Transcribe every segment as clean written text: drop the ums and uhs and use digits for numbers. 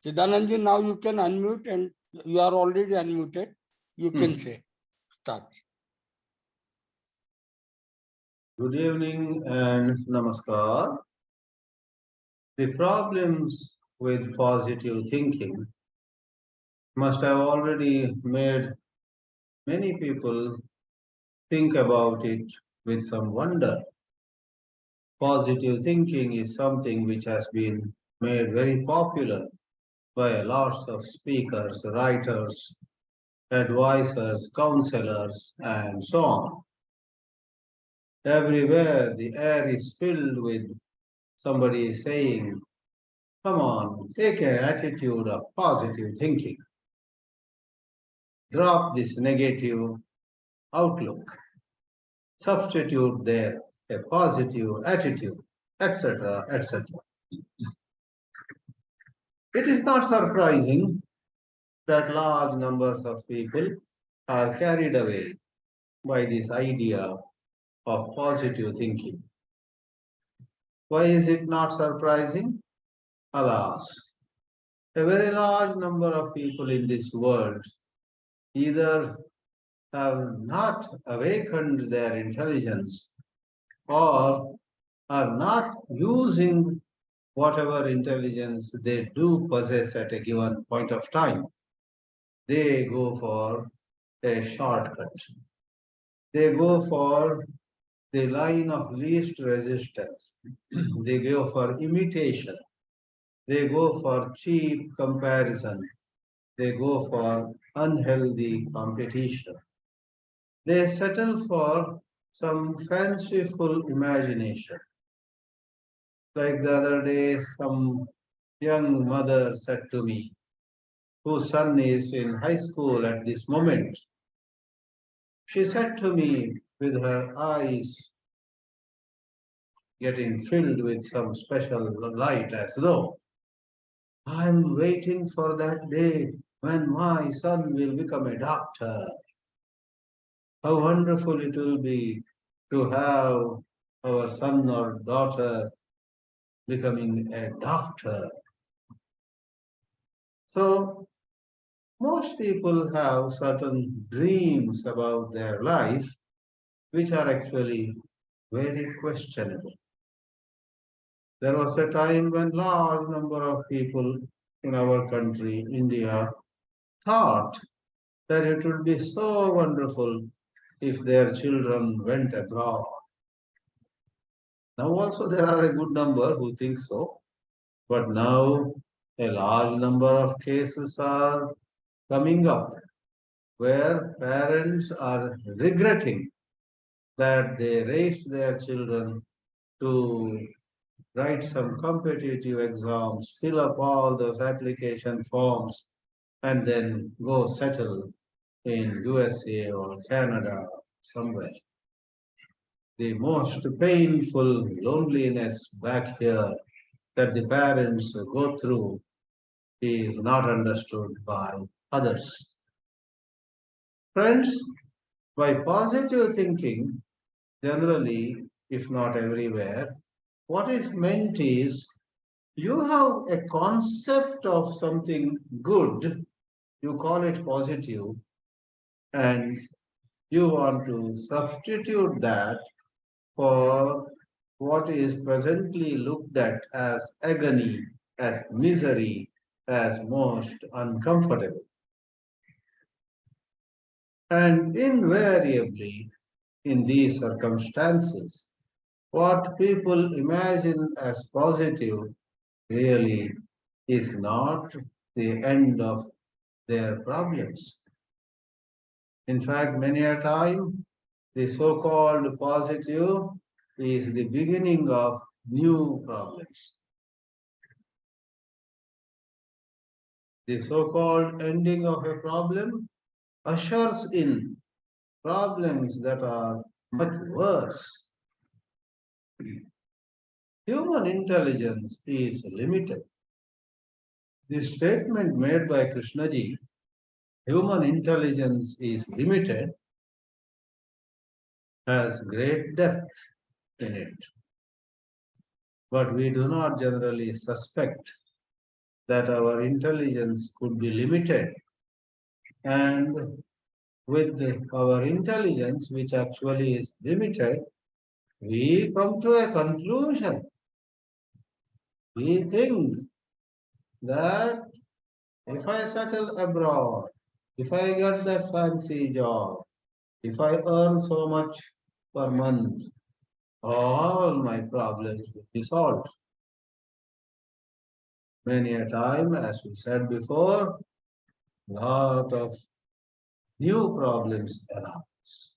Chidanandji, now you can unmute and you are already unmuted. You can say, start. Good evening and namaskar. The problems with positive thinking must have already made many people think about it with some wonder. Positive thinking is something which has been made very popular by lots of speakers, writers, advisors, counselors, and so on. Everywhere the air is filled with somebody saying, come on, take an attitude of positive thinking. Drop this negative outlook. Substitute there a positive attitude, etc., etc. It is not surprising that large numbers of people are carried away by this idea of positive thinking. Why is it not surprising? Alas, a very large number of people in this world either have not awakened their intelligence or are not using whatever intelligence they do possess at a given point of time. They go for a shortcut. They go for the line of least resistance. They go for imitation. They go for cheap comparison. They go for unhealthy competition. They settle for some fanciful imagination. Like the other day, some young mother said to me, whose son is in high school at this moment, she said to me with her eyes getting filled with some special light, as though, I'm waiting for that day when my son will become a doctor. How wonderful it will be to have our son or daughter becoming a doctor. So, most people have certain dreams about their life which are actually very questionable. There was a time when large number of people in our country, India, thought that it would be so wonderful if their children went abroad. Now also there are a good number who think so, but now a large number of cases are coming up where parents are regretting that they raised their children to write some competitive exams, fill up all those application forms, and then go settle in USA or Canada somewhere. The most painful loneliness back here that the parents go through is not understood by others. Friends, by positive thinking, generally, if not everywhere, what is meant is you have a concept of something good, you call it positive, and you want to substitute that for what is presently looked at as agony, as misery, as most uncomfortable. And invariably, in these circumstances, what people imagine as positive really is not the end of their problems. In fact, many a time, the so-called positive is the beginning of new problems. The so-called ending of a problem ushers in problems that are much worse. Human intelligence is limited. The statement made by Krishnaji, human intelligence is limited, has great depth in it. But we do not generally suspect that our intelligence could be limited, and with our intelligence, which actually is limited, we come to a conclusion. We think that if I settle abroad, if I get that fancy job, if I earn so much per month, all my problems will be solved. Many a time, as we said before, lot of new problems arise.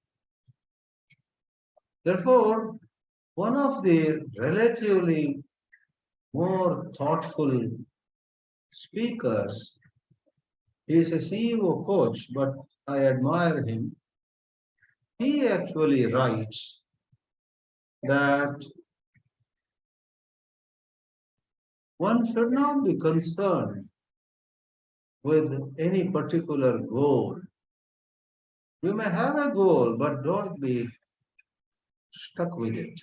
Therefore, one of the relatively more thoughtful speakers is a CEO coach, but I admire him. He actually writes that one should not be concerned with any particular goal. You may have a goal, but don't be stuck with it.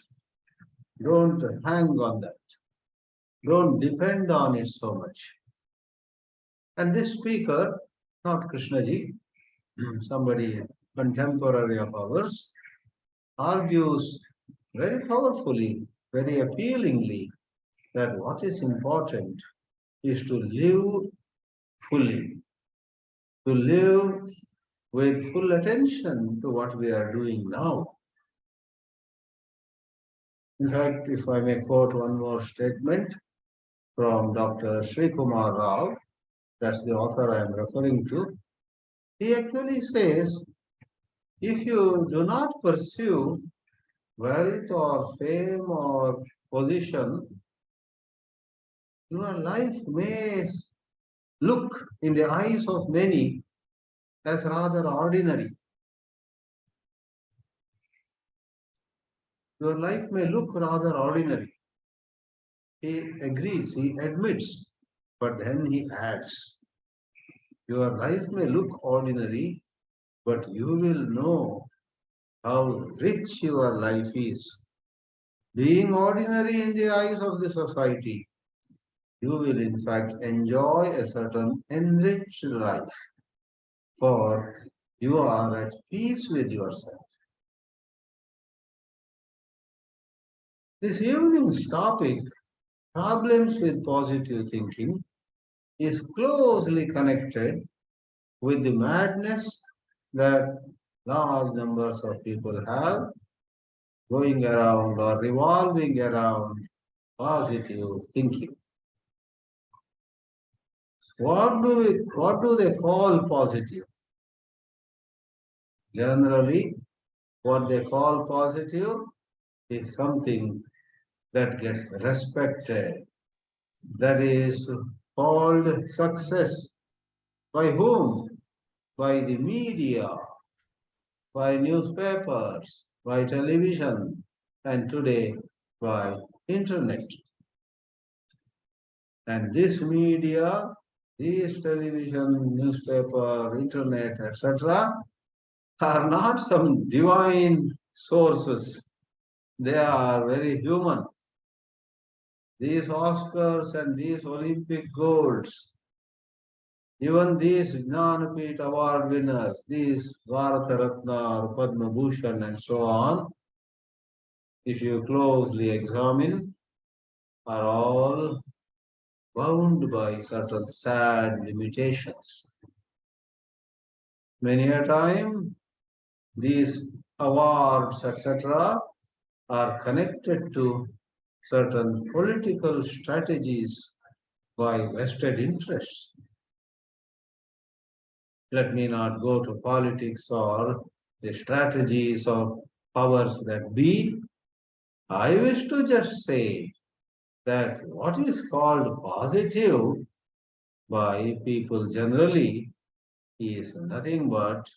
Don't hang on that. Don't depend on it so much. And this speaker, not Krishnaji, somebody contemporary of ours, argues very powerfully, very appealingly that what is important is to live fully, to live with full attention to what we are doing now. In fact, if I may quote one more statement from Dr. Sri Kumar Rao, that's the author I am referring to, he actually says, if you do not pursue wealth or fame or position, your life may look in the eyes of many as rather ordinary. Your life may look rather ordinary. He agrees, he admits, but then he adds, your life may look ordinary, but you will know how rich your life is. Being ordinary in the eyes of the society, you will in fact enjoy a certain enriched life, for you are at peace with yourself. This evening's topic, problems with positive thinking, is closely connected with the madness that large numbers of people have going around or revolving around positive thinking. What do they call positive? Generally, what they call positive is something that gets respected, that is called success. By whom? By the media, by newspapers, by television, and today by internet. And this media, these television, newspaper, internet, etc., are not some divine sources. They are very human. These Oscars and these Olympic golds, even these Jnanapith award winners, these Bharata Ratna or Padma Bhushan and so on, if you closely examine, are all bound by certain sad limitations. Many a time, these awards, etc., are connected to certain political strategies by vested interests. Let me not go to politics or the strategies of powers that be. I wish to just say that what is called positive by people generally is nothing but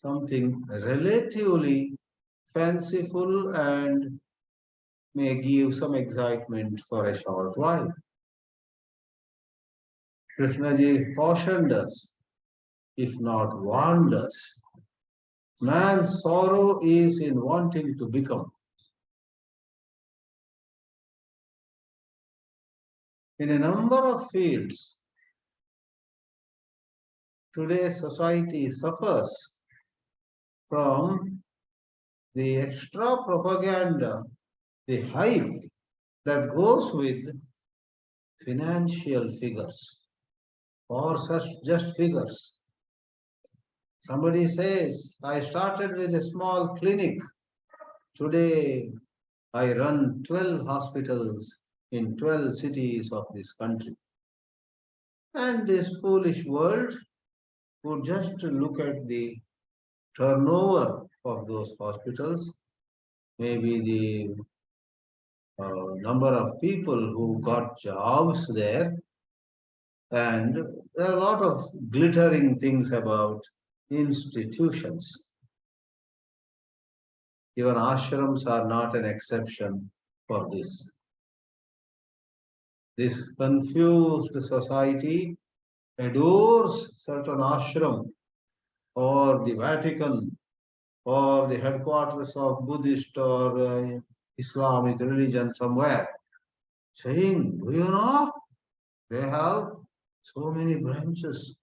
something relatively fanciful and may give some excitement for a short while. Krishnaji cautioned us, if not warned us. Man's sorrow is in wanting to become. In a number of fields, today's society suffers from the extra propaganda, the hype that goes with financial figures or such just figures. Somebody says, I started with a small clinic. Today, I run 12 hospitals in 12 cities of this country. And this foolish world would just look at the turnover of those hospitals, maybe the number of people who got jobs there, and there are a lot of glittering things about institutions. Even ashrams are not an exception for this. This confused society adores certain ashram or the Vatican or the headquarters of Buddhist or Islamic religion somewhere, saying, do you know, they have so many branches.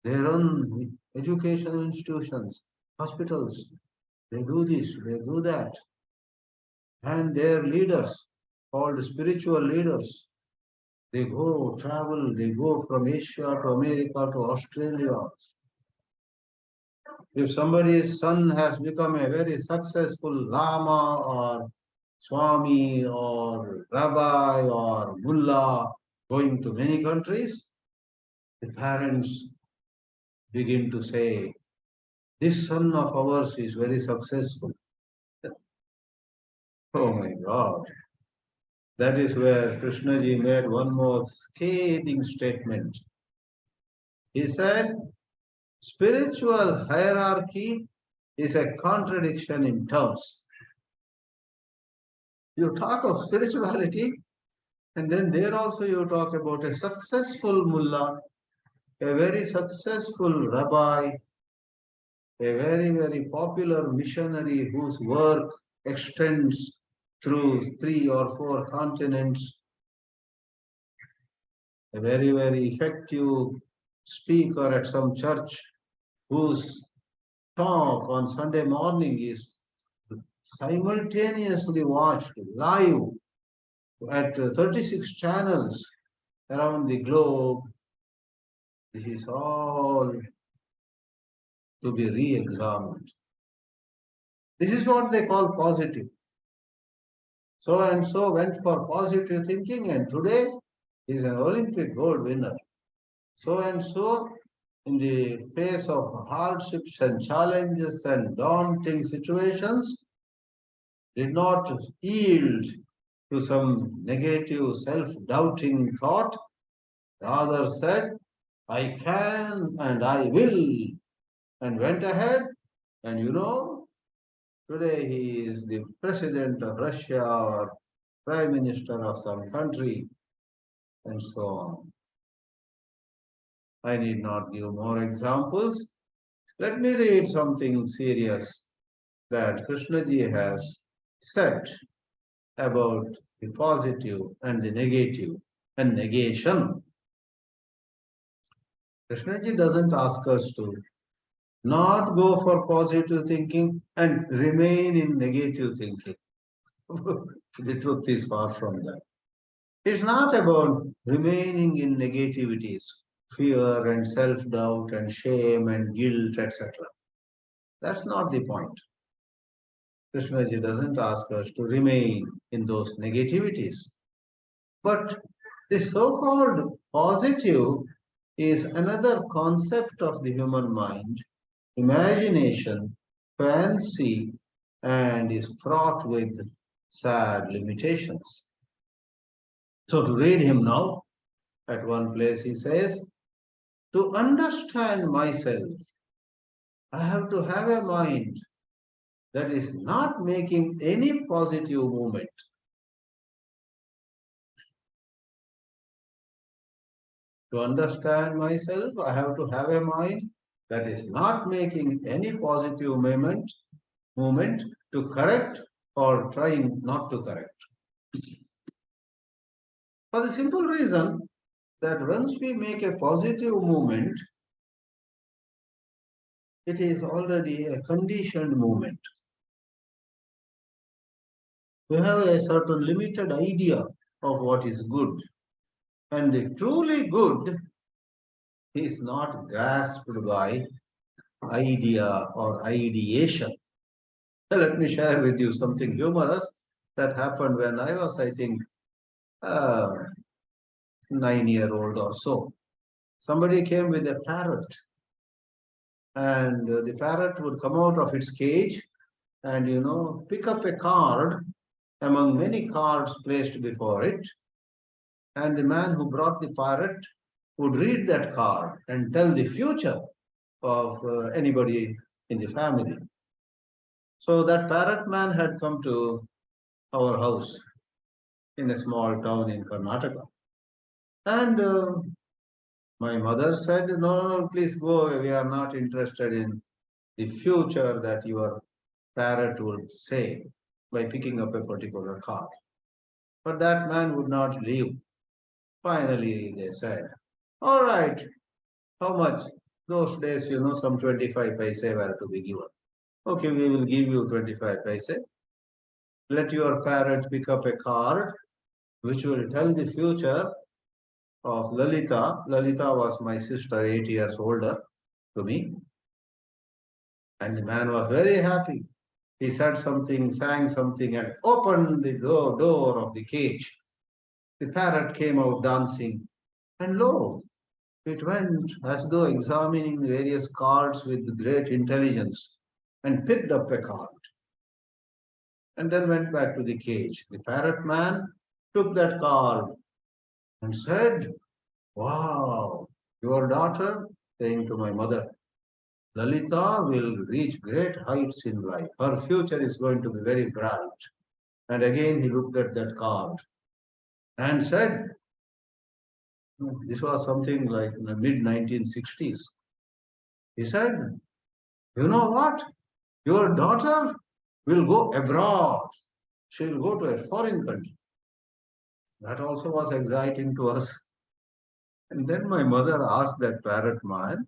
They run educational institutions, hospitals. They do this, they do that. And their leaders, called spiritual leaders, they go travel, they go from Asia to America to Australia. If somebody's son has become a very successful Lama or Swami or Rabbi or Mullah going to many countries, the parents begin to say, this son of ours is very successful. Oh my God. That is where Krishnaji made one more scathing statement. He said, spiritual hierarchy is a contradiction in terms. You talk of spirituality, and then there also you talk about a successful mullah, a very successful rabbi, a very, very popular missionary whose work extends through 3 or 4 continents, a very, very effective speaker at some church whose talk on Sunday morning is simultaneously watched live at 36 channels around the globe. This is all to be re-examined. This is what they call positive. So and so went for positive thinking, and today is an Olympic gold winner. So and so, in the face of hardships and challenges and daunting situations, did not yield to some negative self-doubting thought, rather said, I can and I will, and went ahead. And you know, today he is the president of Russia or prime minister of some country, and so on. I need not give more examples. Let me read something serious that Krishnaji has said about the positive and the negative and negation. Krishnaji doesn't ask us to not go for positive thinking and remain in negative thinking. The truth is far from that. It's not about remaining in negativities, fear and self-doubt and shame and guilt, etc. That's not the point. Krishnaji doesn't ask us to remain in those negativities. But the so-called positive is another concept of the human mind, imagination, fancy, and is fraught with sad limitations. So to read him now, at one place he says, to understand myself, I have to have a mind that is not making any positive movement. To understand myself, I have to have a mind that is not making any positive movement to correct or trying not to correct. For the simple reason that once we make a positive movement, it is already a conditioned movement. We have a certain limited idea of what is good. And the truly good is not grasped by idea or ideation. Let me share with you something humorous that happened when I was, I think, 9-year-old or so. Somebody came with a parrot, and the parrot would come out of its cage and, pick up a card among many cards placed before it. And the man who brought the parrot would read that card and tell the future of anybody in the family. So that parrot man had come to our house in a small town in Karnataka. And my mother said, no, no, please go away. We are not interested in the future that your parrot would say by picking up a particular card. But that man would not leave. Finally, they said, all right, how much? Those days, some 25 paise were to be given. Okay, we will give you 25 paise. Let your parrot pick up a card which will tell the future of Lalita. Lalita was my sister, 8 years older to me. And the man was very happy. He said something, sang something, and opened the door of the cage. The parrot came out dancing, and lo, it went as though examining the various cards with great intelligence and picked up a card and then went back to the cage. The parrot man took that card and said, wow, your daughter, saying to my mother, Lalita will reach great heights in life. Her future is going to be very bright. And again he looked at that card and said, this was something like in the mid 1960s. He said, you know what? Your daughter will go abroad. She will go to a foreign country. That also was exciting to us. And then my mother asked that parrot man,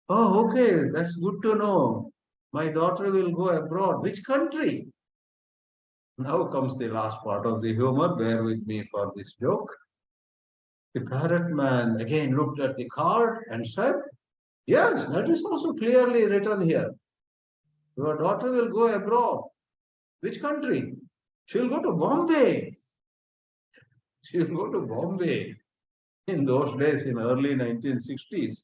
oh, okay, that's good to know. My daughter will go abroad. Which country? Now comes the last part of the humor. Bear with me for this joke. The parrot man again looked at the card and said, yes, that is also clearly written here. Your daughter will go abroad. Which country? She will go to Bombay. She will go to Bombay. In those days, in early 1960s,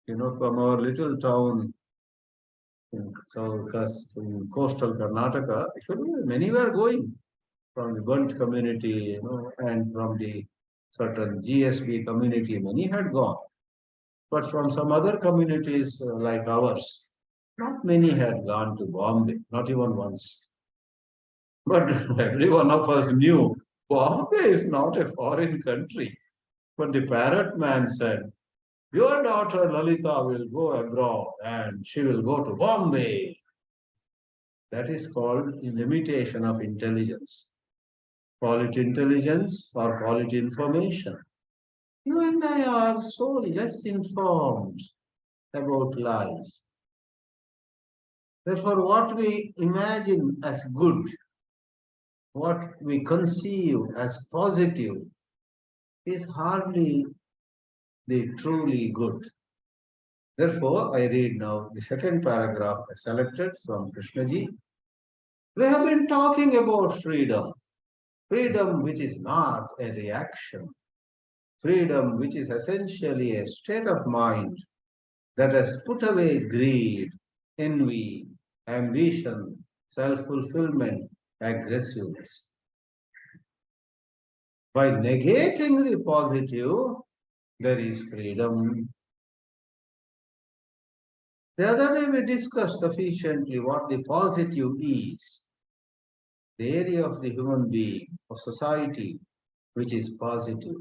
from our little town in coastal Karnataka, actually many were going from the Bunt community, and from the certain GSB community, many had gone. But from some other communities like ours, not many had gone to Bombay, not even once. But every one of us knew Bombay is not a foreign country. But the parrot man said, your daughter Lalita will go abroad and she will go to Bombay. That is called a limitation of intelligence. Call it intelligence or call it information. You and I are so less informed about life. Therefore, what we imagine as good, what we conceive as positive, is hardly the truly good. Therefore, I read now the second paragraph I selected from Krishnaji. We have been talking about freedom, freedom which is not a reaction, freedom which is essentially a state of mind that has put away greed, envy, ambition, self-fulfillment, aggressiveness. By negating the positive, there is freedom. The other day we discussed sufficiently what the positive is. The area of the human being, of society, which is positive.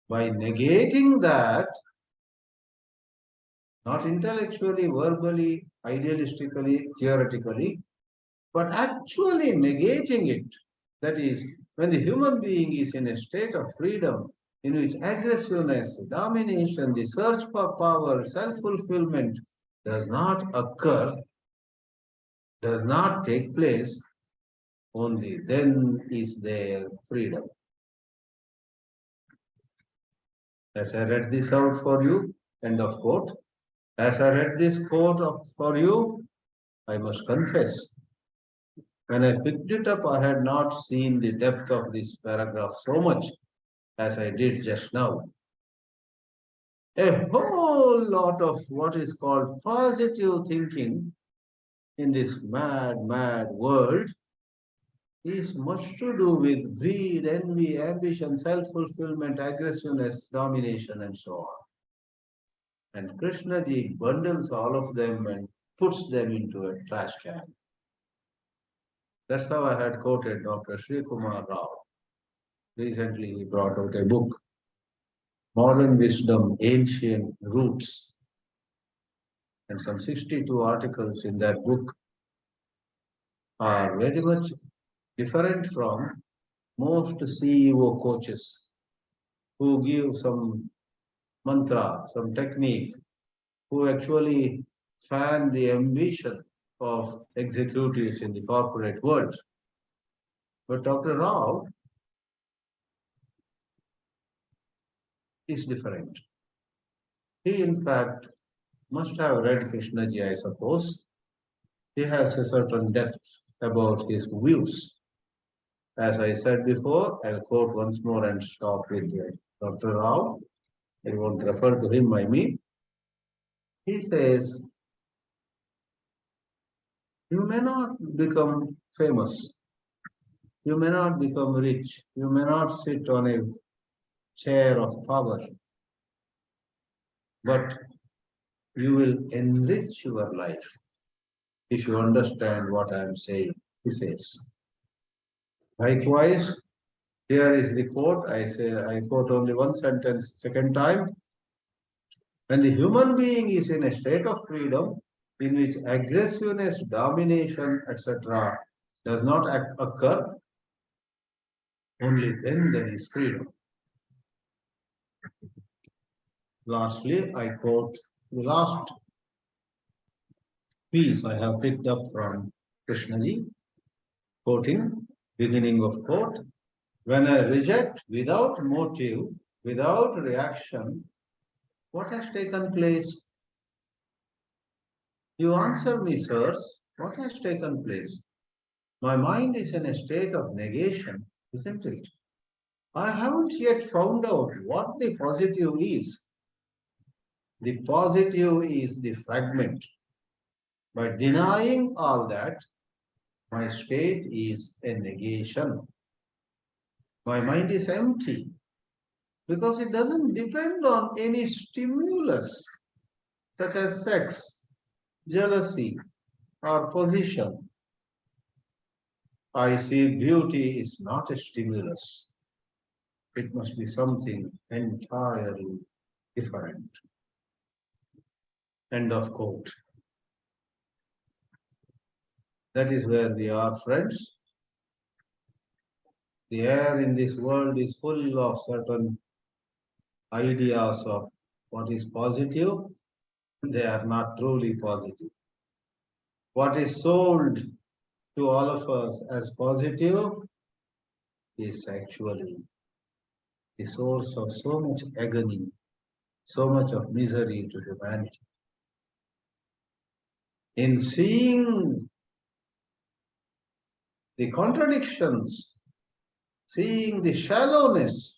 By negating that, not intellectually, verbally, idealistically, theoretically, but actually negating it, That is, when the human being is in a state of freedom, in which aggressiveness, domination, the search for power, self-fulfillment does not occur, does not take place, only then is there freedom. As I read this out for you, end of quote. As I read this quote for you, I must confess, when I picked it up, I had not seen the depth of this paragraph so much as I did just now. A whole lot of what is called positive thinking in this mad world is much to do with greed, envy, ambition, self-fulfillment, aggressiveness, domination, and so on. And Krishnaji bundles all of them and puts them into a trash can. That's how I had quoted Dr. Sri Kumar Rao. Recently, he brought out a book, Modern Wisdom, Ancient Roots. And some 62 articles in that book are very much different from most CEO coaches who give some mantra, some technique, who actually fan the ambition of executives in the corporate world. But Dr. Rao is different. He, in fact, must have read Krishnaji, I suppose. He has a certain depth about his views. As I said before, I'll quote once more and stop with Dr. Rao. I won't refer to him by me. He says, you may not become famous. You may not become rich. You may not sit on a chair of power. But you will enrich your life if you understand what I am saying, he says. Likewise, here is the quote. I quote only one sentence, second time. When the human being is in a state of freedom, in which aggressiveness, domination, etc., does not occur, only then there is freedom. Lastly, I quote the last piece I have picked up from Krishnaji, quoting, beginning of quote, when I reject without motive, without reaction, what has taken place? You answer me, sirs, what has taken place? My mind is in a state of negation, isn't it? I haven't yet found out what the positive is. The positive is the fragment. By denying all that, my state is a negation. My mind is empty because it doesn't depend on any stimulus such as sex, jealousy, or position. I see beauty is not a stimulus. It must be something entirely different. End of quote. That is where we are, friends. The air in this world is full of certain ideas of what is positive. They are not truly positive. What is sold to all of us as positive is actually the source of so much agony, so much of misery to humanity. In seeing the contradictions, seeing the shallowness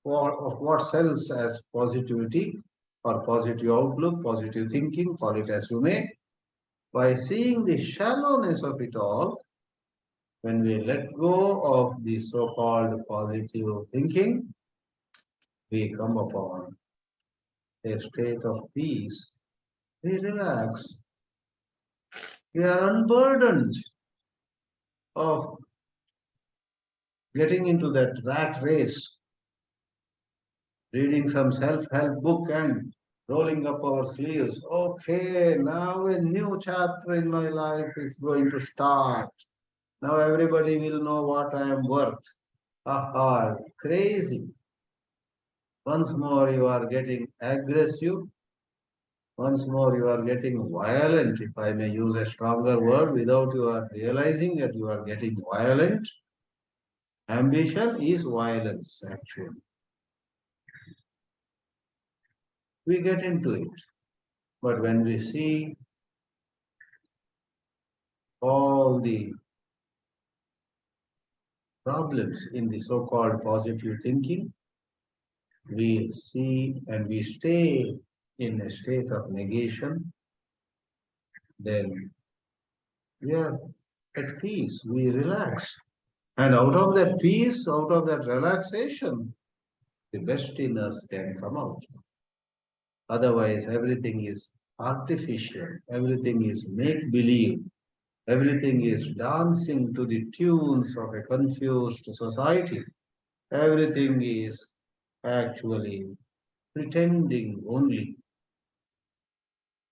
of what sells as positivity or positive outlook, positive thinking, call it as you may, by seeing the shallowness of it all, when we let go of the so-called positive thinking, we come upon a state of peace. We relax. We are unburdened of getting into that rat race, reading some self-help book and rolling up our sleeves. Okay, now a new chapter in my life is going to start. Now everybody will know what I am worth. Aha, crazy. Once more you are getting aggressive. Once more you are getting violent, if I may use a stronger word, without you are realizing that you are getting violent. Ambition is violence, actually. We get into it. But when we see all the problems in the so-called positive thinking, we see and we stay in a state of negation, then we are at peace, we relax. And out of that peace, out of that relaxation, the best in us can come out. Otherwise, everything is artificial, everything is make believe, everything is dancing to the tunes of a confused society. Everything is actually pretending only.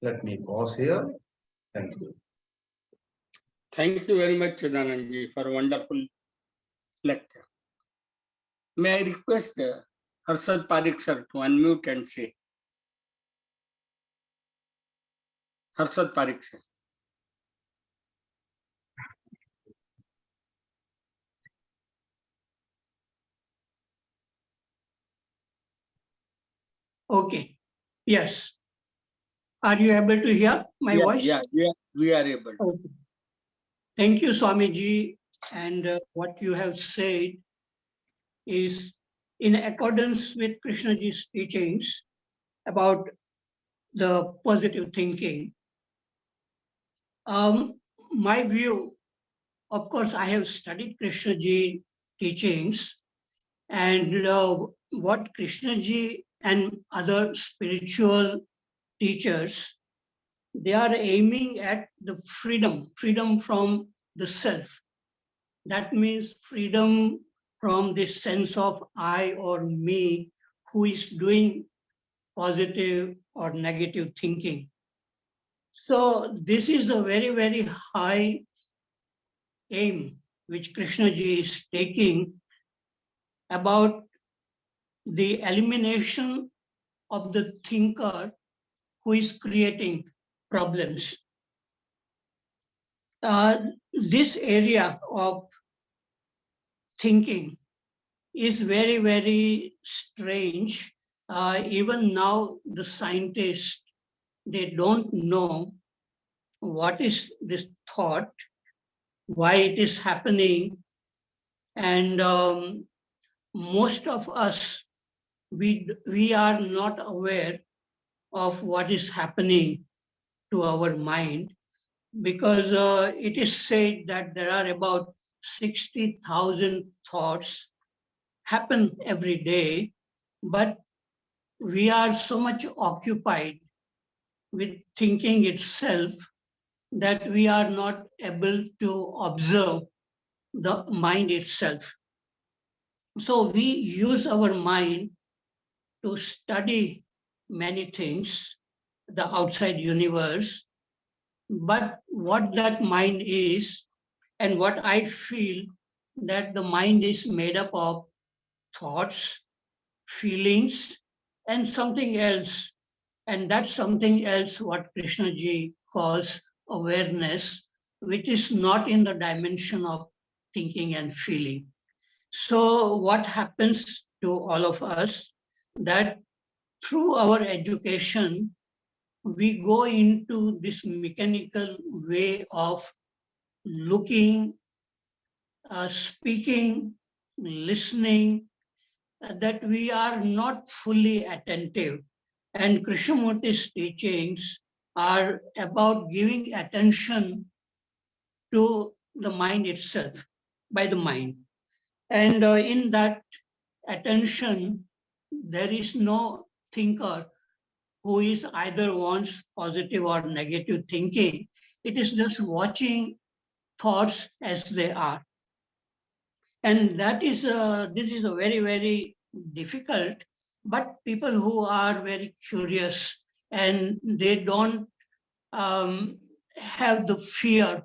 Let me pause here. Thank you. Thank you very much, Chidanandji, for a wonderful lecture. May I request Harshad Parekh sir to unmute and say. Harshad Parekh sir. Okay. Yes. Are you able to hear my voice? Yeah, we are able. Okay. Thank you, Swamiji. And what you have said is in accordance with Krishnaji's teachings about the positive thinking. My view, of course, I have studied Krishnaji teachings, and what Krishnaji and other spiritual teachers, they are aiming at the freedom from the self. That means freedom from this sense of I or me who is doing positive or negative thinking. So this is a very, very high aim which Krishnaji is taking about the elimination of the thinker who is creating problems. This area of thinking is very, very strange. Even now, the scientists, they don't know what is this thought, why it is happening. And most of us, we are not aware of what is happening to our mind, because it is said that there are about 60,000 thoughts happen every day, but we are so much occupied with thinking itself that we are not able to observe the mind itself. So we use our mind to study many things, the outside universe, but what that mind is, and what I feel, that the mind is made up of thoughts, feelings, and something else. And that's something else what Krishnaji calls awareness, which is not in the dimension of thinking and feeling. So what happens to all of us, that through our education, we go into this mechanical way of looking, speaking, listening, that we are not fully attentive. And Krishnamurti's teachings are about giving attention to the mind itself, by the mind. And in that attention, there is no thinker who is either wants positive or negative thinking. It is just watching thoughts as they are. And that is this is a very, very difficult, but people who are very curious and they don't have the fear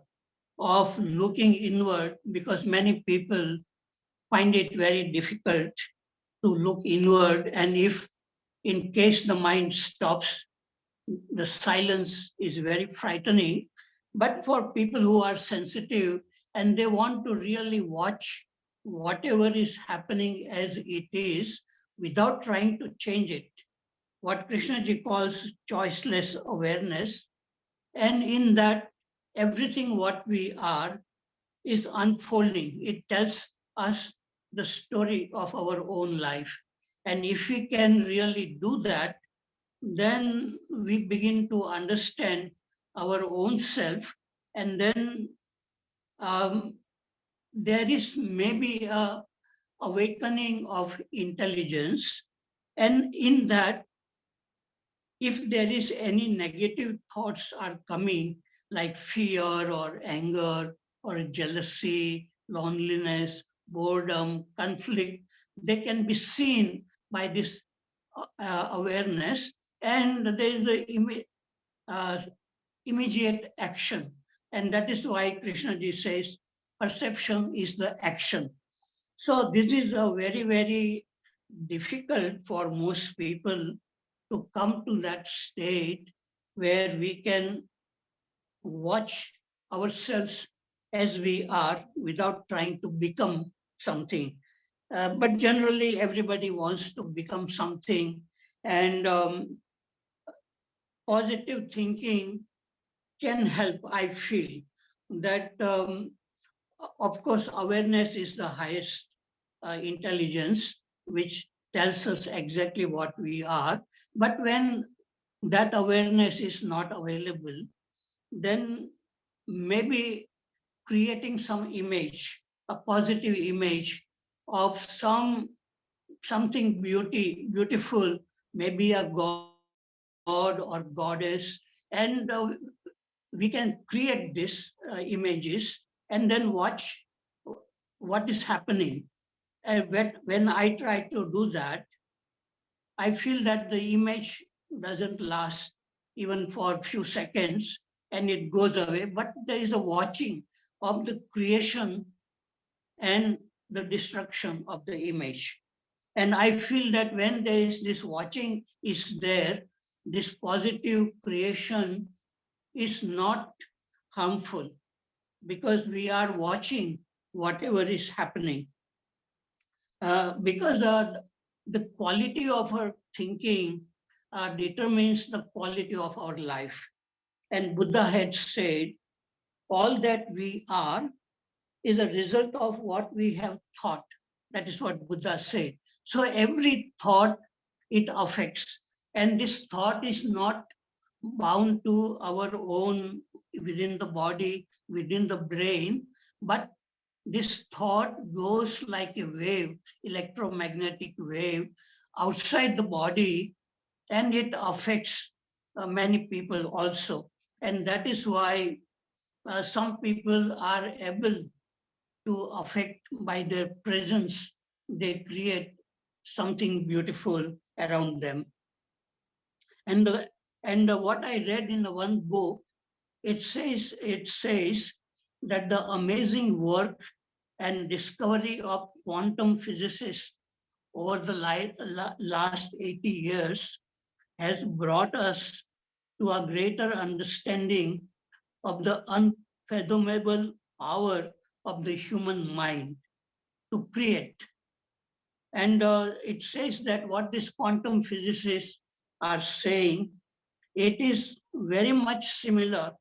of looking inward, because many people find it very difficult to look inward. And if in case the mind stops, the silence is very frightening. But for people who are sensitive and they want to really watch whatever is happening as it is without trying to change it, what Krishnaji calls choiceless awareness, and in that everything what we are is unfolding. It tells us the story of our own life. And if we can really do that, then we begin to understand our own self. And then um, there is maybe a awakening of intelligence. And in that, if there is any negative thoughts are coming, like fear or anger or jealousy, loneliness, boredom, conflict, they can be seen by this awareness, and there is the uh, immediate action. And that is why Krishnaji says perception is the action. So this is a very, very difficult for most people to come to that state where we can watch ourselves as we are without trying to become something. But generally, everybody wants to become something, and positive thinking can help. I feel that, of course, awareness is the highest intelligence, which tells us exactly what we are. But when that awareness is not available, then maybe creating some image, a positive image of something beautiful, maybe a god or goddess, and we can create these images and then watch what is happening. And when I try to do that, I feel that the image doesn't last even for a few seconds and it goes away, but there is a watching of the creation and the destruction of the image. And I feel that when there is this watching is there, this positive creation is not harmful, because we are watching whatever is happening. Because the quality of our thinking determines the quality of our life. And Buddha had said, all that we are is a result of what we have thought. That is what Buddha said. So every thought, it affects. And this thought is not bound to our own within the body, within the brain, but this thought goes like a wave, electromagnetic wave, outside the body, and it affects many people also. And that is why some people are able to affect by their presence. They create something beautiful around them. And what I read in the one book, it says that the amazing work and discovery of quantum physicists over the last 80 years has brought us to a greater understanding of the unfathomable power of the human mind to create. And it says that what these quantum physicists are saying, it is very much similar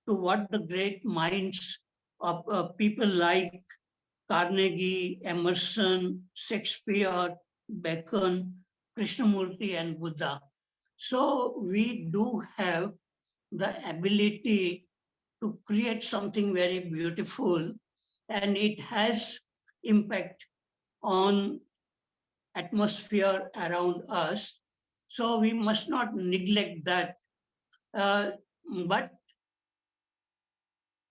to what the great minds of people like Carnegie, Emerson, Shakespeare, Bacon, Krishnamurti, and Buddha. So we do have the ability to create something very beautiful, and it has impact on atmosphere around us. So we must not neglect that. But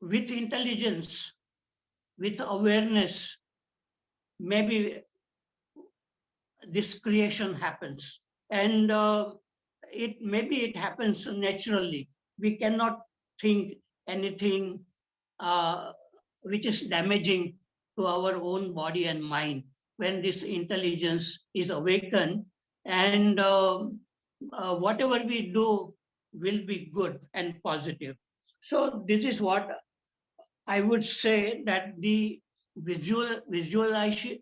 with intelligence, with awareness, maybe this creation happens. And it happens naturally. We cannot think anything which is damaging to our own body and mind when this intelligence is awakened, and whatever we do will be good and positive. So this is what I would say, that the visualization,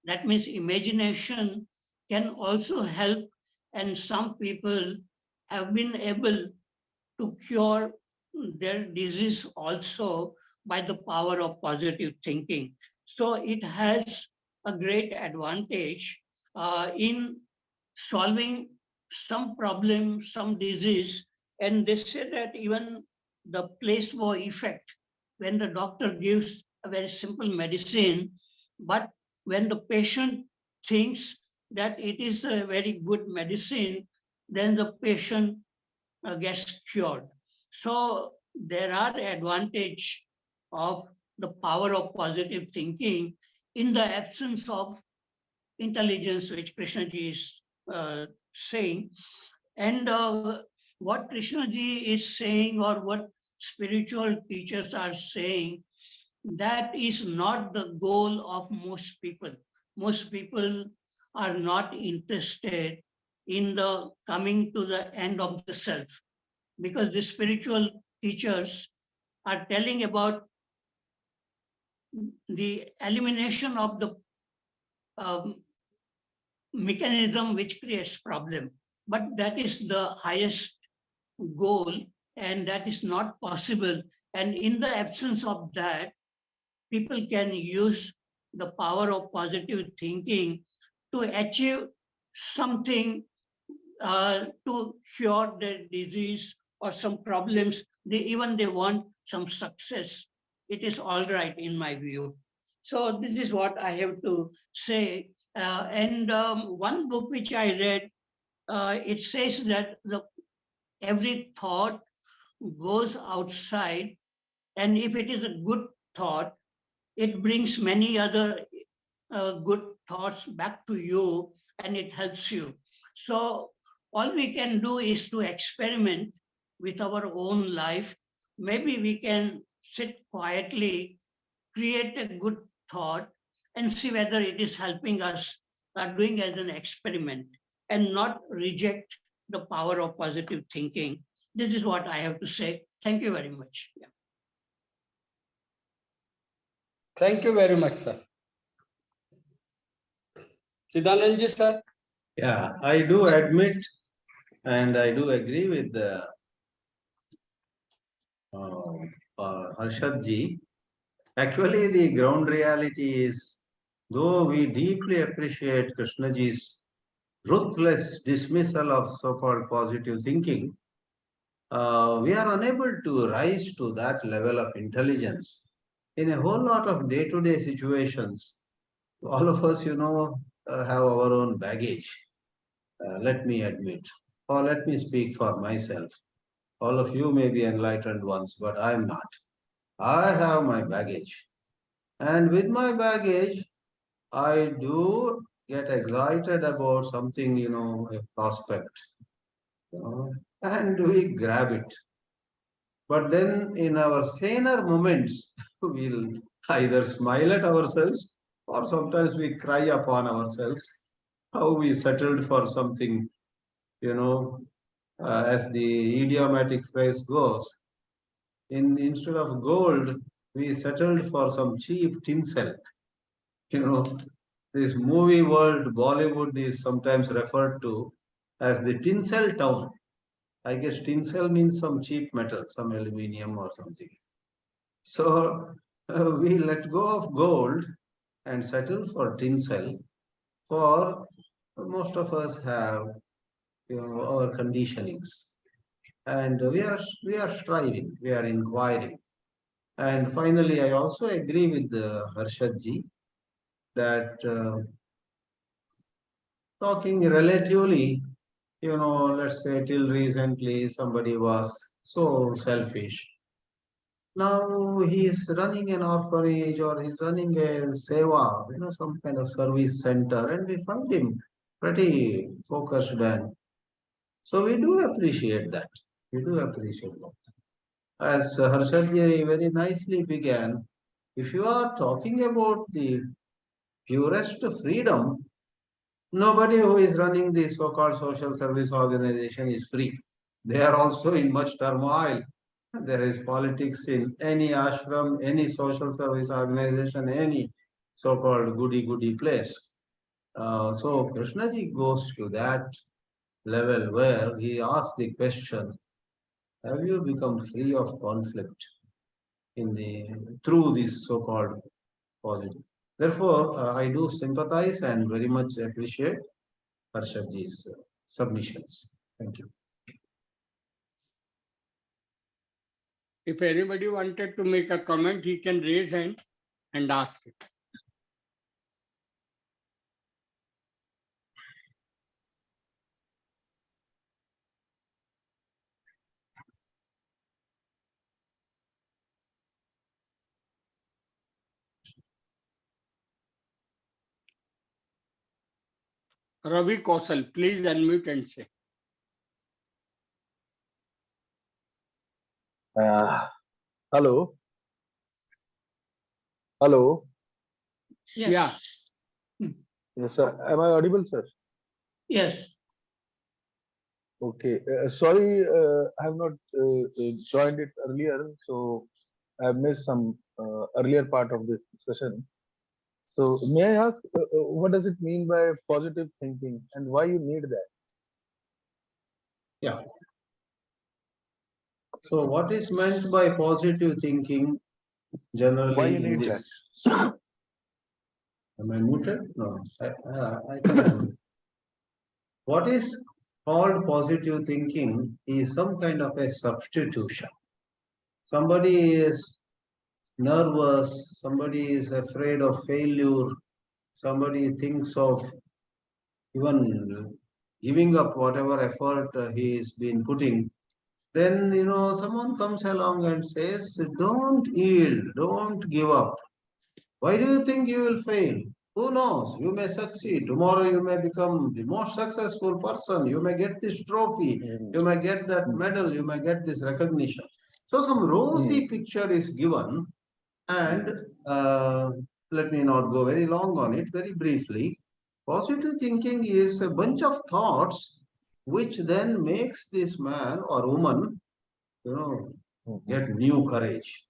that means imagination, can also help, and some people have been able to cure their disease also by the power of positive thinking. So it has a great advantage in solving some problem, some disease. And they say that even the placebo effect, when the doctor gives a very simple medicine, but when the patient thinks that it is a very good medicine, then the patient gets cured. So there are advantage of the power of positive thinking in the absence of intelligence, which Krishnaji is saying. And what Krishnaji is saying, or what spiritual teachers are saying, that is not the goal of most people. Most people are not interested in the coming to the end of the self, because the spiritual teachers are telling about the elimination of the um, mechanism which creates problem. But that is the highest goal, and that is not possible. And in the absence of that, people can use the power of positive thinking to achieve something, to cure their disease or some problems. They want some success. It is all right in my view. So this is what I have to say. And one book which I read, it says that every thought goes outside, and if it is a good thought, it brings many other good thoughts back to you, and it helps you. So all we can do is to experiment with our own life. Maybe we can sit quietly, create a good thought, and see whether it is helping us, doing as an experiment, and not reject the power of positive thinking. This is what I have to say. Thank you very much. Yeah. Thank you very much, sir. Chidanandji, sir. Yeah, I do admit and I do agree with Harshad ji. Actually, the ground reality is, though we deeply appreciate Krishnaji's ruthless dismissal of so-called positive thinking, we are unable to rise to that level of intelligence in a whole lot of day-to-day situations. All of us, have our own baggage. Let me admit, or let me speak for myself. All of you may be enlightened ones, but I am not. I have my baggage. And with my baggage, I do get excited about something, a prospect, and we grab it. But then in our saner moments, we'll either smile at ourselves or sometimes we cry upon ourselves how we settled for something, as the idiomatic phrase goes, instead of gold, we settled for some cheap tinsel. You know, this movie world, Bollywood is sometimes referred to as the tinsel town. I guess tinsel means some cheap metal, some aluminium or something. So we let go of gold and settle for tinsel. For most of us have, our conditionings, and we are striving, we are inquiring. And finally, I also agree with Harshad ji that talking relatively, let's say till recently somebody was so selfish. Now he is running an orphanage or he's running a seva, some kind of service center, and we find him pretty focused, and so we do appreciate that. We do appreciate that. As Harshadji very nicely began, if you are talking about the purest freedom, nobody who is running the so-called social service organization is free. They are also in much turmoil. There is politics in any ashram, any social service organization, any so-called goody-goody place. So Krishnaji goes to that level where he asks the question, have you become free of conflict in the through this so-called positive? Therefore, I do sympathize and very much appreciate Harshadji's submissions. Thank you. If anybody wanted to make a comment, he can raise hand and ask it. Ravi Kaushal, please unmute and say. Hello. Hello. Yes. Yeah. Yes, sir. Am I audible, sir? Yes. Okay. Sorry, I have not joined it earlier, so I have missed some earlier part of this discussion. So, may I ask, what does it mean by positive thinking, and why you need that? Yeah. So, what is meant by positive thinking Why generally you in need this? that? Am I muted? No, I can unmute. What is called positive thinking is some kind of a substitution. Somebody is nervous, somebody is afraid of failure, somebody thinks of even giving up whatever effort he has been putting, then someone comes along and says, don't yield, don't give up. Why do you think you will fail? Who knows? You may succeed. Tomorrow you may become the most successful person. You may get this trophy. You may get that medal. You may get this recognition. So some rosy picture is given, and let me not go very long on it, very briefly. Positive thinking is a bunch of thoughts which then makes this man or woman, get new courage.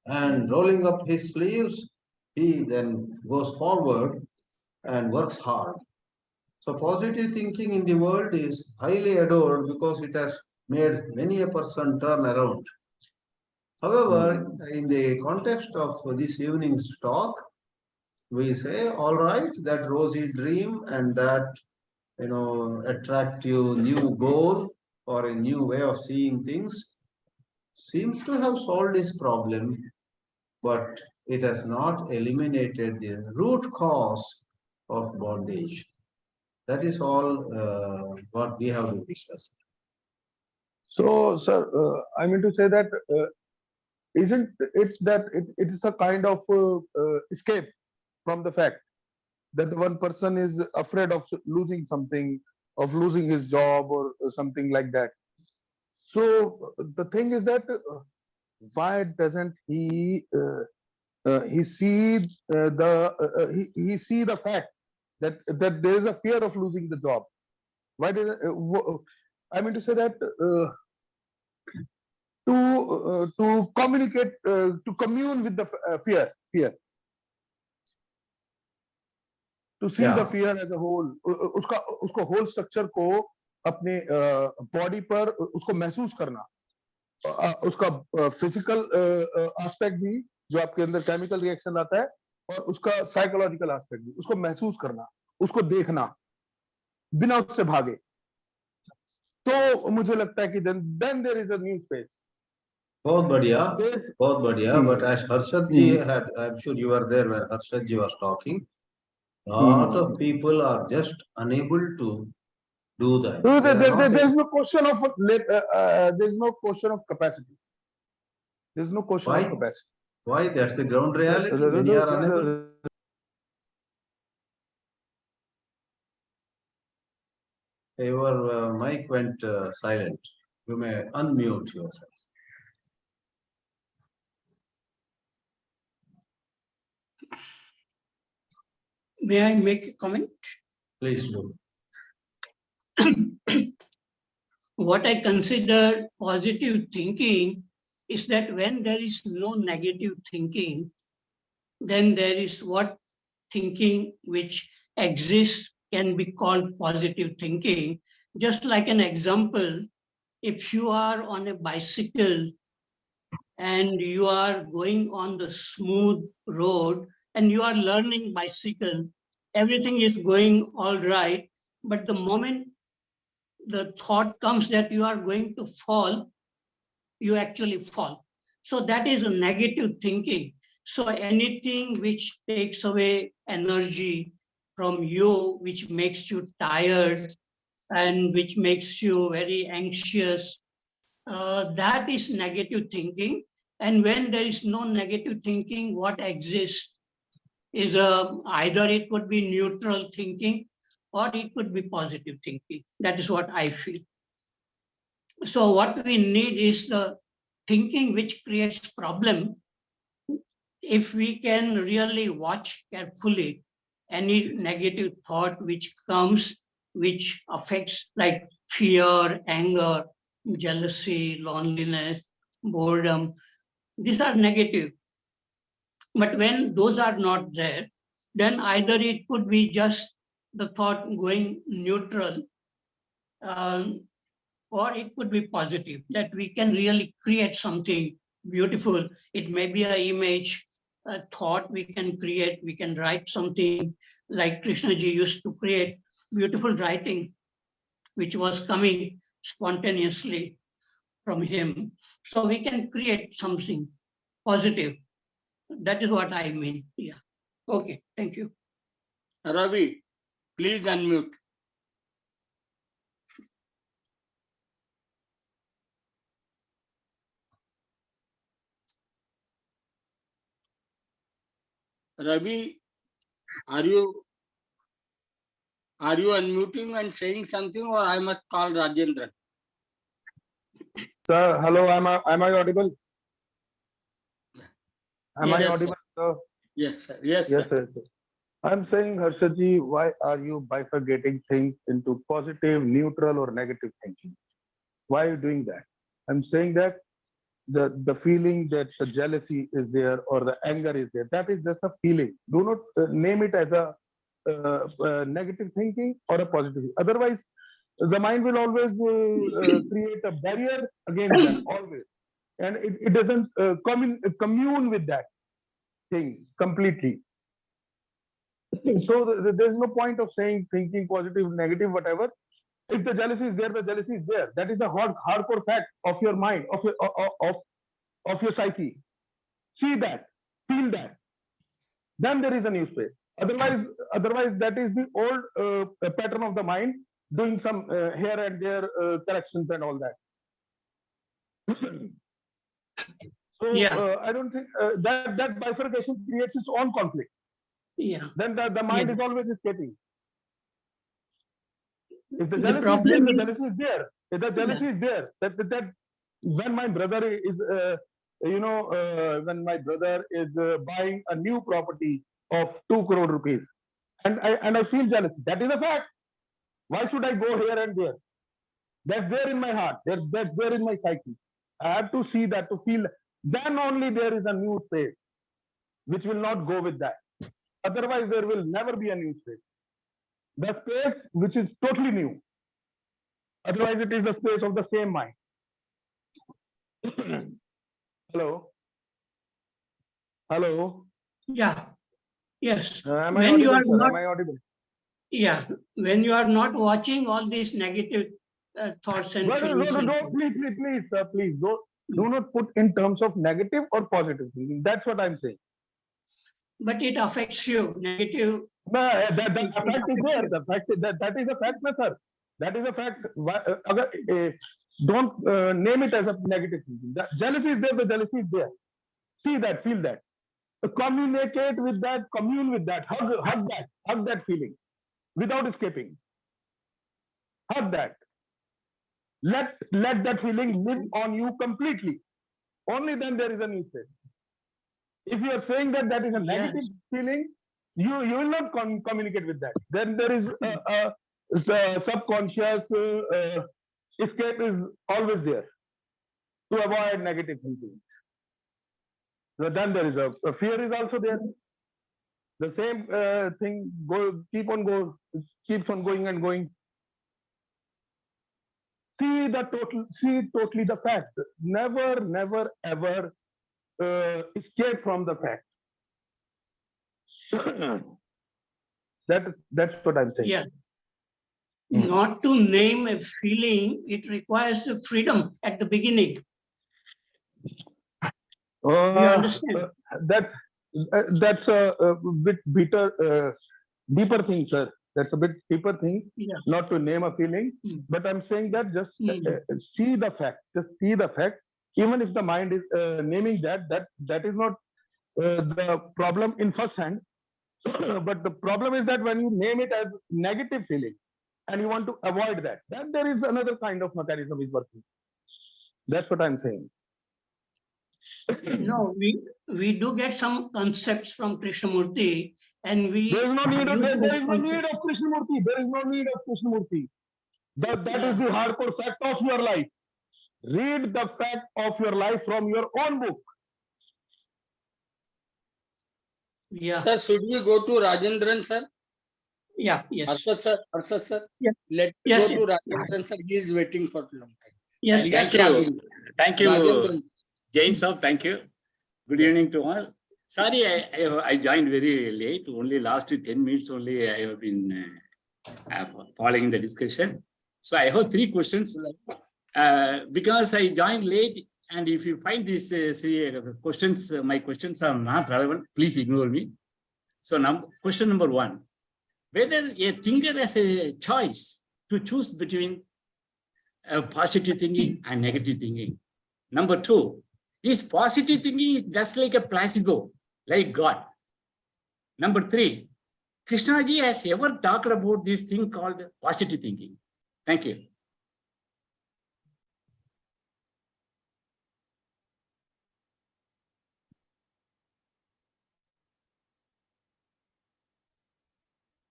And rolling up his sleeves, he then goes forward and works hard. So positive thinking in the world is highly adored because it has made many a person turn around. However, in the context of this evening's talk, we say, all right, that rosy dream and that attractive new goal or a new way of seeing things seems to have solved this problem, but it has not eliminated the root cause of bondage. That is all what we have to discuss. So, sir, I mean to say that isn't it that it is a kind of escape from the fact that the one person is afraid of losing something, of losing his job or something like that. So the thing is that why doesn't he see he see the fact that there is a fear of losing the job? Why did I mean to say that to communicate to commune with the fear to see the fear as a whole, उसको whole structure को अपने body पर उसको महसूस करना, उसका physical aspect भी जो आपके अंदर chemical reaction आता है और उसका psychological aspect भी उसको महसूस करना, उसको देखना बिना उससे भागे, तो मुझे लगता है कि then there is a new space. बहुत बढ़िया. But as Harshad ji had, I'm sure you were there when Harshad ji was talking. A lot of people are just unable to do that. There's no question of there's no question of capacity. There's no question of capacity. Why? That's the ground reality. When you are unable. Your mic went silent. You may unmute yourself. May I make a comment? Please do. What I consider positive thinking is that when there is no negative thinking, then there is what thinking which exists can be called positive thinking. Just like an example, if you are on a bicycle and you are going on the smooth road and you are learning bicycle, everything is going all right. But the moment the thought comes that you are going to fall, you actually fall. So that is a negative thinking. So anything which takes away energy from you, which makes you tired and which makes you very anxious, that is negative thinking. And when there is no negative thinking, what exists is either it could be neutral thinking or it could be positive thinking. That is what I feel. So what we need is the thinking which creates problem. If we can really watch carefully any negative thought which comes, which affects like fear, anger, jealousy, loneliness, boredom, these are negative. But when those are not there, then either it could be just the thought going neutral, or it could be positive, that we can really create something beautiful. It may be an image, a thought we can create, we can write something like Krishnaji used to create beautiful writing, which was coming spontaneously from him. So we can create something positive. That is what I mean. Yeah. Okay. Thank you. Ravi, please unmute. Ravi, are you unmuting and saying something, or I must call Rajendran? Sir, hello, am I audible? Am I Yes, audible, sir? Yes, sir. Yes, Yes, sir. sir. I'm saying, Harshadji, why are you bifurcating things into positive, neutral, or negative thinking? Why are you doing that? I'm saying that the feeling that the jealousy is there or the anger is there, that is just a feeling. Do not name it as a negative thinking or a positive. Otherwise, the mind will always create a barrier against them, always. And it doesn't commune with that thing completely. So there's no point of saying thinking positive, negative, whatever. If the jealousy is there, the jealousy is there. That is the hardcore fact of your mind, of your psyche. See that, feel that. Then there is a new space. Otherwise, that is the old pattern of the mind doing some here and there corrections and all that. So Yeah. I don't think that bifurcation creates its own conflict. Yeah. Then the mind is always escaping. If the The jealousy is there, problem the is- jealousy is there. If the jealousy is there, that when my brother is, when my brother is buying a new property of 2 crore rupees, and I feel jealous. That is a fact. Why should I go here and there? That's there in my heart. That's there in my psyche. I have to see that, to feel. Then only there is a new space, which will not go with that. Otherwise, there will never be a new space. The space which is totally new. Otherwise, it is the space of the same mind. Hello? Hello? Yeah. Yes. Am I When you audible, are sir? not, Am I audible? yeah, when you are not watching all these negative thoughts and No, feelings, please, sir, please. Do not put in terms of negative or positive thinking. That's what I'm saying. but it affects you. Negative. No, that fact is there. The fact that is a fact, sir. That is a fact. Don't name it as a negative thinking. The jealousy is there. The jealousy is there. See that, feel that. Communicate with that. Commune with that. Hug that feeling without escaping. Hug that. Let that feeling live on you completely. Only then there is a new space. If you are saying that is a negative feeling, you will not communicate with that. Then there is a subconscious escape is always there to avoid negative thinking. So then there is a fear is also there. The same thing keeps on going and going. See totally the fact. Never ever escape from the fact. That's what I'm saying. Yeah. Not to name a feeling, it requires a freedom at the beginning. You understand? That's a bit deeper thing, sir. That's a bit deeper thing. Yeah. Not to name a feeling, but I'm saying that just see the fact. Just see the fact. Even if the mind is naming that is not the problem in first hand. But the problem is that when you name it as negative feeling and you want to avoid that, then there is another kind of mechanism is working. That's what I'm saying. No, we do get some concepts from Krishnamurti, and there is no need of Krishnamurti. There is no need of Krishnamurti. That is the hardcore fact of your life. Read the fact of your life from your own book. Yeah. Sir, should we go to Rajendran, sir? Yeah. Yes. Harshad, sir. Yeah. Let's Yes, go to Rajendran, sir. He is waiting for a long time. Yes. Yes, Thank you. Rajendran. Thank you, Rajendran. Jain sir. Thank you. Good evening to all. Sorry, I joined very late. Only last 10 minutes only I have been following the discussion. So I have 3 questions. Because I joined late, and if you find these 3 questions, my questions are not relevant, please ignore me. So question number 1, whether a thinker has a choice to choose between positive thinking and negative thinking. Number 2, is positive thinking just like a placebo, like God? Number 3, Krishnaji has ever talked about this thing called positive thinking? Thank you.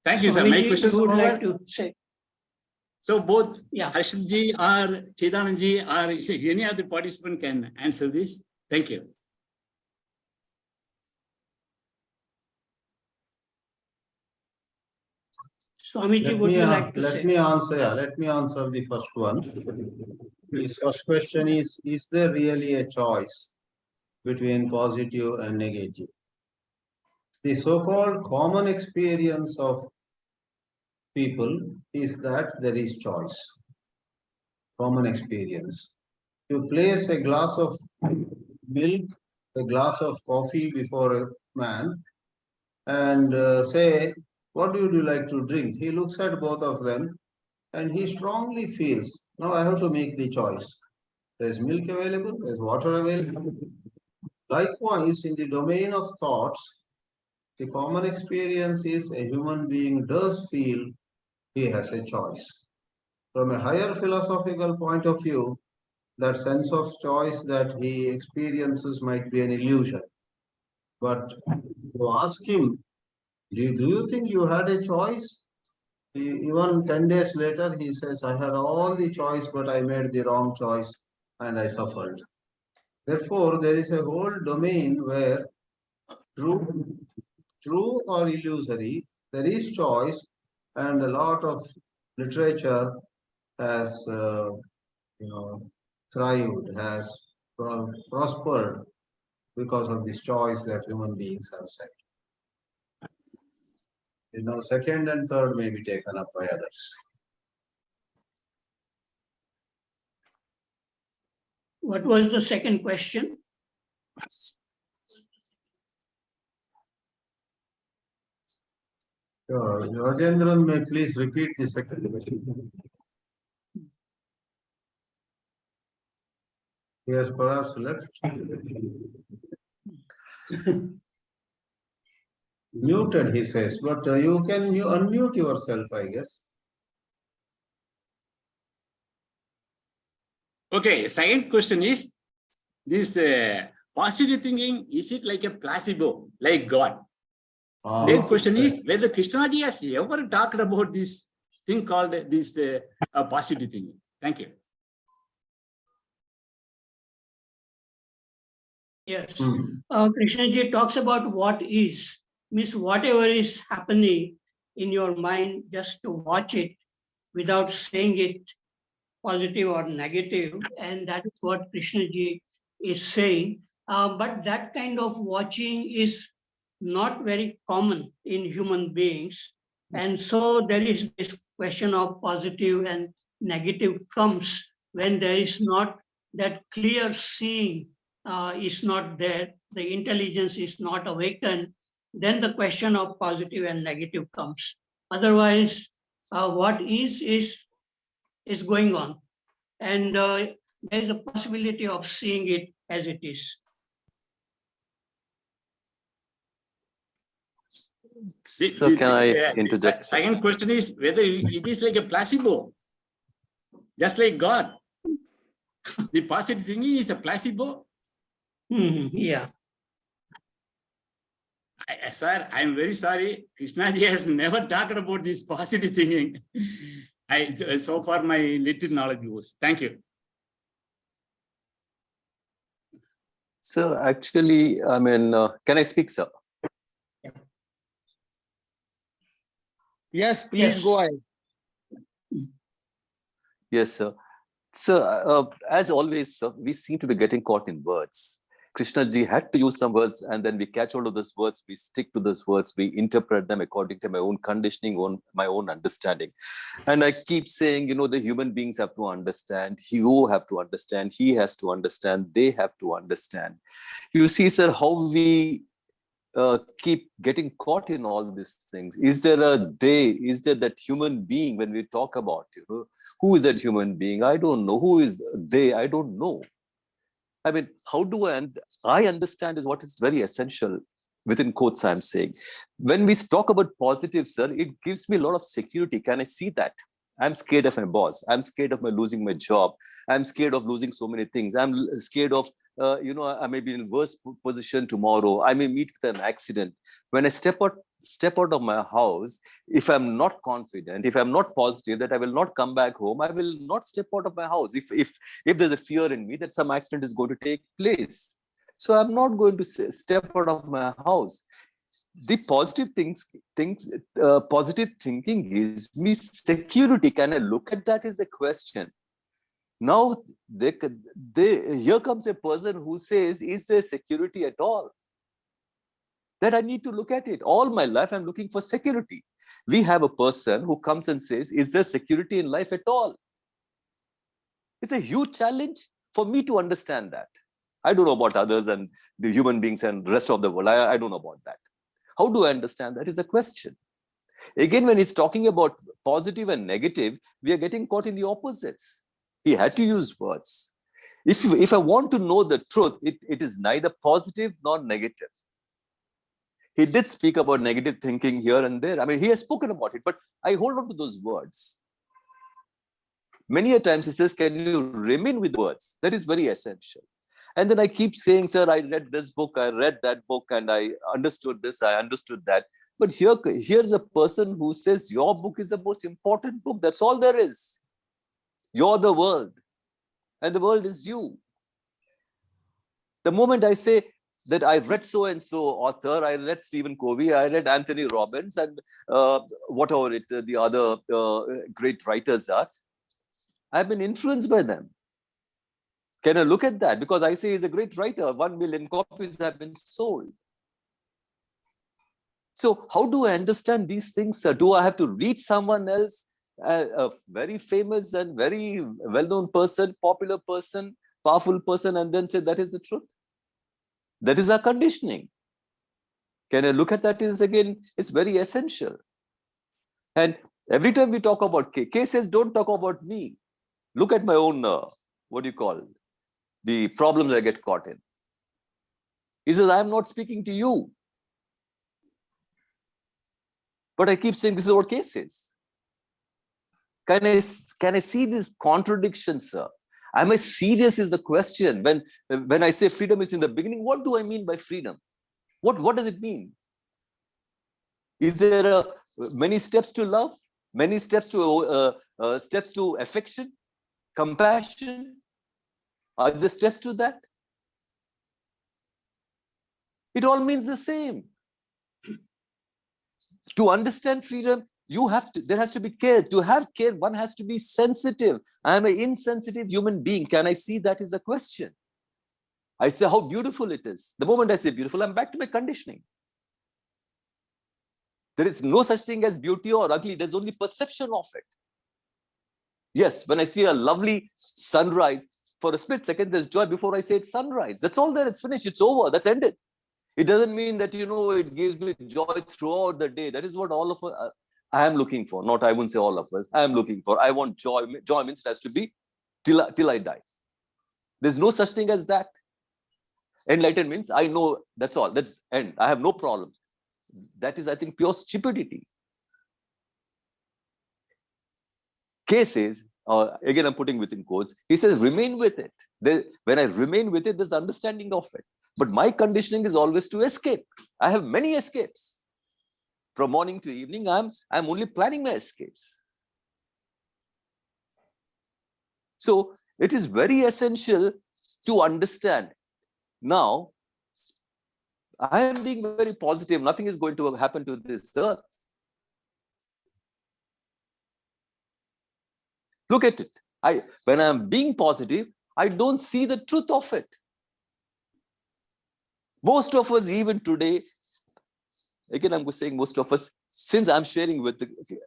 Thank you, sir. My questions would are over. like to say. So both Yeah. Harshadji or Chidanandji or any other participant can answer this. Thank you. Swamiji, would you like to say? Let me answer the first one. His first question is there really a choice between positive and negative? The so-called common experience of people is that there is choice. Common experience. You place a glass of milk, a glass of coffee before a man and say, what would you like to drink? He looks at both of them and he strongly feels, now I have to make the choice. There is milk available, there is water available. Likewise, in the domain of thoughts, the common experience is a human being does feel he has a choice. From a higher philosophical point of view, that sense of choice that he experiences might be an illusion. But to ask him, do you think you had a choice? Even 10 days later, he says, I had all the choice, but I made the wrong choice and I suffered. Therefore, there is a whole domain where true or illusory, there is choice, and a lot of literature has thrived, has prospered because of this choice that human beings have set. Second and third may be taken up by others. What was the second question? Rajendran, may please repeat the second question. He has perhaps left. Muted, he says, but you unmute yourself, I guess. Okay, second question is, this positive thinking, is it like a placebo, like God? Their question is whether Krishnaji has ever talked about this thing called this positive thinking. Thank you. Yes. Krishnaji talks about what is, means whatever is happening in your mind, just to watch it without saying it positive or negative. And that is what Krishnaji is saying. But that kind of watching is not very common in human beings. And so there is this question of positive and negative comes when there is not that clear seeing is not there, the intelligence is not awakened, then the question of positive and negative comes. Otherwise, what is going on. And there is a possibility of seeing it as it is. So can I interject? Second question is whether it is like a placebo, just like God. The positive thinking is a placebo. Yeah. Sir, I'm very sorry. Krishnaji has never talked about this positive thinking. So far, my little knowledge was. Thank you. So actually, I mean, can I speak, sir? Yes, please go ahead. Yes, sir. So as always, sir, we seem to be getting caught in words. Krishnaji had to use some words, and then we catch hold of those words, we stick to those words, we interpret them according to my own conditioning, my own understanding. And I keep saying, you know, the human beings have to understand, you have to understand, he has to understand, they have to understand. You see, sir, how we keep getting caught in all these things. Is there a they? Is there that human being when we talk about, you know, who is that human being? I don't know. Who is they? I don't know. I mean, how do I understand is what is very essential within quotes I'm saying. When we talk about positive, sir, it gives me a lot of security. Can I see that? I'm scared of my boss. I'm scared of losing my job. I'm scared of losing so many things. I'm scared of, you know, I may be in a worse position tomorrow. I may meet with an accident. When I step out of my house, if I'm not confident, if I'm not positive that I will not come back home, I will not step out of my house. If there's a fear in me that some accident is going to take place, so I'm not going to step out of my house. The positive thinking gives me security. Can I look at that as a question? Now, here comes a person who says, is there security at all? That I need to look at it. All my life, I'm looking for security. We have a person who comes and says, is there security in life at all? It's a huge challenge for me to understand that. I don't know about others and the human beings and the rest of the world. I don't know about that. How do I understand that is a question. Again, when he's talking about positive and negative, we are getting caught in the opposites. He had to use words. If I want to know the truth, it is neither positive nor negative. He did speak about negative thinking here and there. I mean, he has spoken about it, but I hold on to those words. Many a times he says, can you remain with words? That is very essential. And then I keep saying, sir, I read this book, I read that book, and I understood this, I understood that. But here's a person who says, your book is the most important book. That's all there is. You're the world, and the world is you. The moment I say that I read so-and-so author, I read Stephen Covey, I read Anthony Robbins, and whatever the other great writers are, I've been influenced by them. Can I look at that? Because I say he's a great writer. 1 million copies have been sold. So how do I understand these things? Do I have to read someone else, a very famous and very well-known person, popular person, powerful person, and then say that is the truth? That is our conditioning. Can I look at that? Is again, it's very essential. And every time we talk about K says, don't talk about me. Look at my own, what do you call, the problems I get caught in. He says, I'm not speaking to you. But I keep saying this is what K says. Can I see this contradiction, sir? Am I serious is the question. When I say freedom is in the beginning, what do I mean by freedom? What does it mean? Is there many steps to love? Many steps to affection, compassion? Are there steps to that? It all means the same. To understand freedom, there has to be care. To have care, one has to be sensitive. I am an insensitive human being. Can I see that is a question? I say how beautiful it is. The moment I say beautiful, I'm back to my conditioning. There is no such thing as beauty or ugly. There's only perception of it. Yes, when I see a lovely sunrise, for a split second, there's joy before I say it's sunrise. That's all there is. Finished. It's over. That's ended. It doesn't mean that, it gives me joy throughout the day. That is what all of us, I am looking for. Not, I wouldn't say all of us. I am looking for. I want joy. Joy means it has to be till I die. There's no such thing as that. Enlightened means I know that's all. That's end. I have no problems. That is, I think, pure stupidity. K says, again, I'm putting within quotes, he says, remain with it. When I remain with it, there's the understanding of it. But my conditioning is always to escape. I have many escapes. From morning to evening, I'm only planning my escapes. So it is very essential to understand. Now, I am being very positive. Nothing is going to happen to this earth. Look at it. When I'm being positive, I don't see the truth of it. Most of us, even today, again, I'm saying most of us, since I'm sharing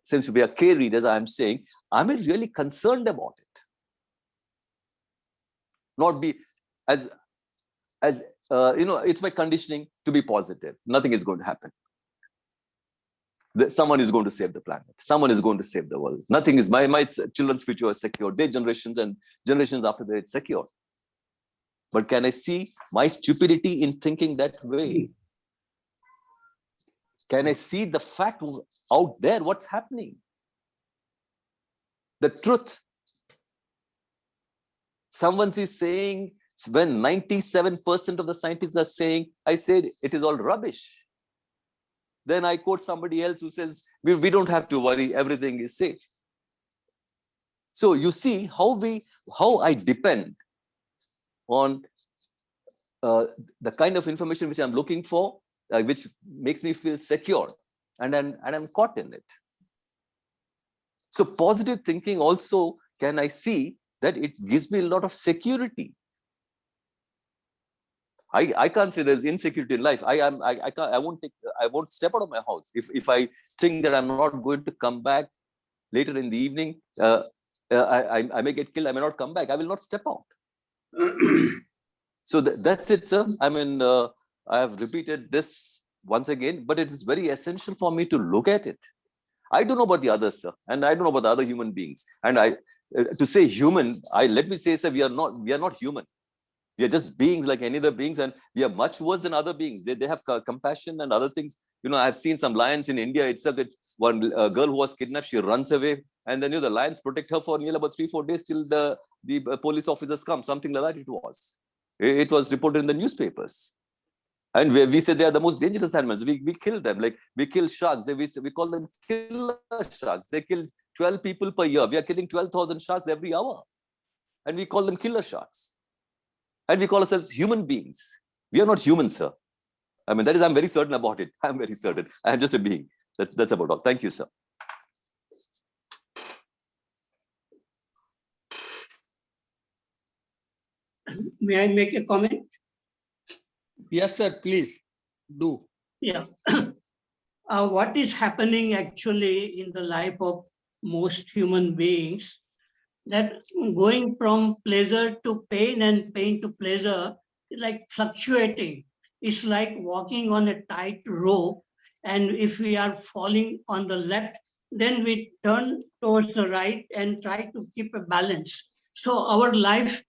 since we are K readers, I'm saying, I'm really concerned about it. Not be as it's my conditioning to be positive. Nothing is going to happen. Someone is going to save the planet. Someone is going to save the world. Nothing is, my children's future is secure. Their generations and generations after that, it's secure. But can I see my stupidity in thinking that way? Can I see the fact out there, what's happening? The truth. Someone is saying, when 97% of the scientists are saying, I said, it is all rubbish. Then I quote somebody else who says, we don't have to worry, everything is safe. So you see how I depend on the kind of information which I'm looking for, which makes me feel secure, and I'm caught in it. So positive thinking also, can I see that it gives me a lot of security? I can't say there's insecurity in life. I won't step out of my house if I think that I'm not going to come back later in the evening. I may get killed. I may not come back. I will not step out. So that's it, sir. I mean, I have repeated this once again, but it is very essential for me to look at it. I don't know about the others, sir, and I don't know about the other human beings. And to say human, let me say, sir, we are not human. We are just beings like any other beings, and we are much worse than other beings. They have compassion and other things. I've seen some lions in India itself. It's one girl who was kidnapped. She runs away, and then the lions protect her for nearly about 3-4 days till the police officers come. Something like that it was. It was reported in the newspapers. And we say they are the most dangerous animals. We kill them. Like we kill sharks. We call them killer sharks. They kill 12 people per year. We are killing 12,000 sharks every hour, and we call them killer sharks. And we call ourselves human beings. We are not human, sir. I mean, I'm very certain about it. I'm very certain. I am just a being. That's about all. Thank you, sir. May I make a comment? Yes, sir, please do. Yeah. What is happening actually in the life of most human beings, that going from pleasure to pain and pain to pleasure is like fluctuating. It's like walking on a tight rope, and if we are falling on the left, then we turn towards the right and try to keep a balance. So our life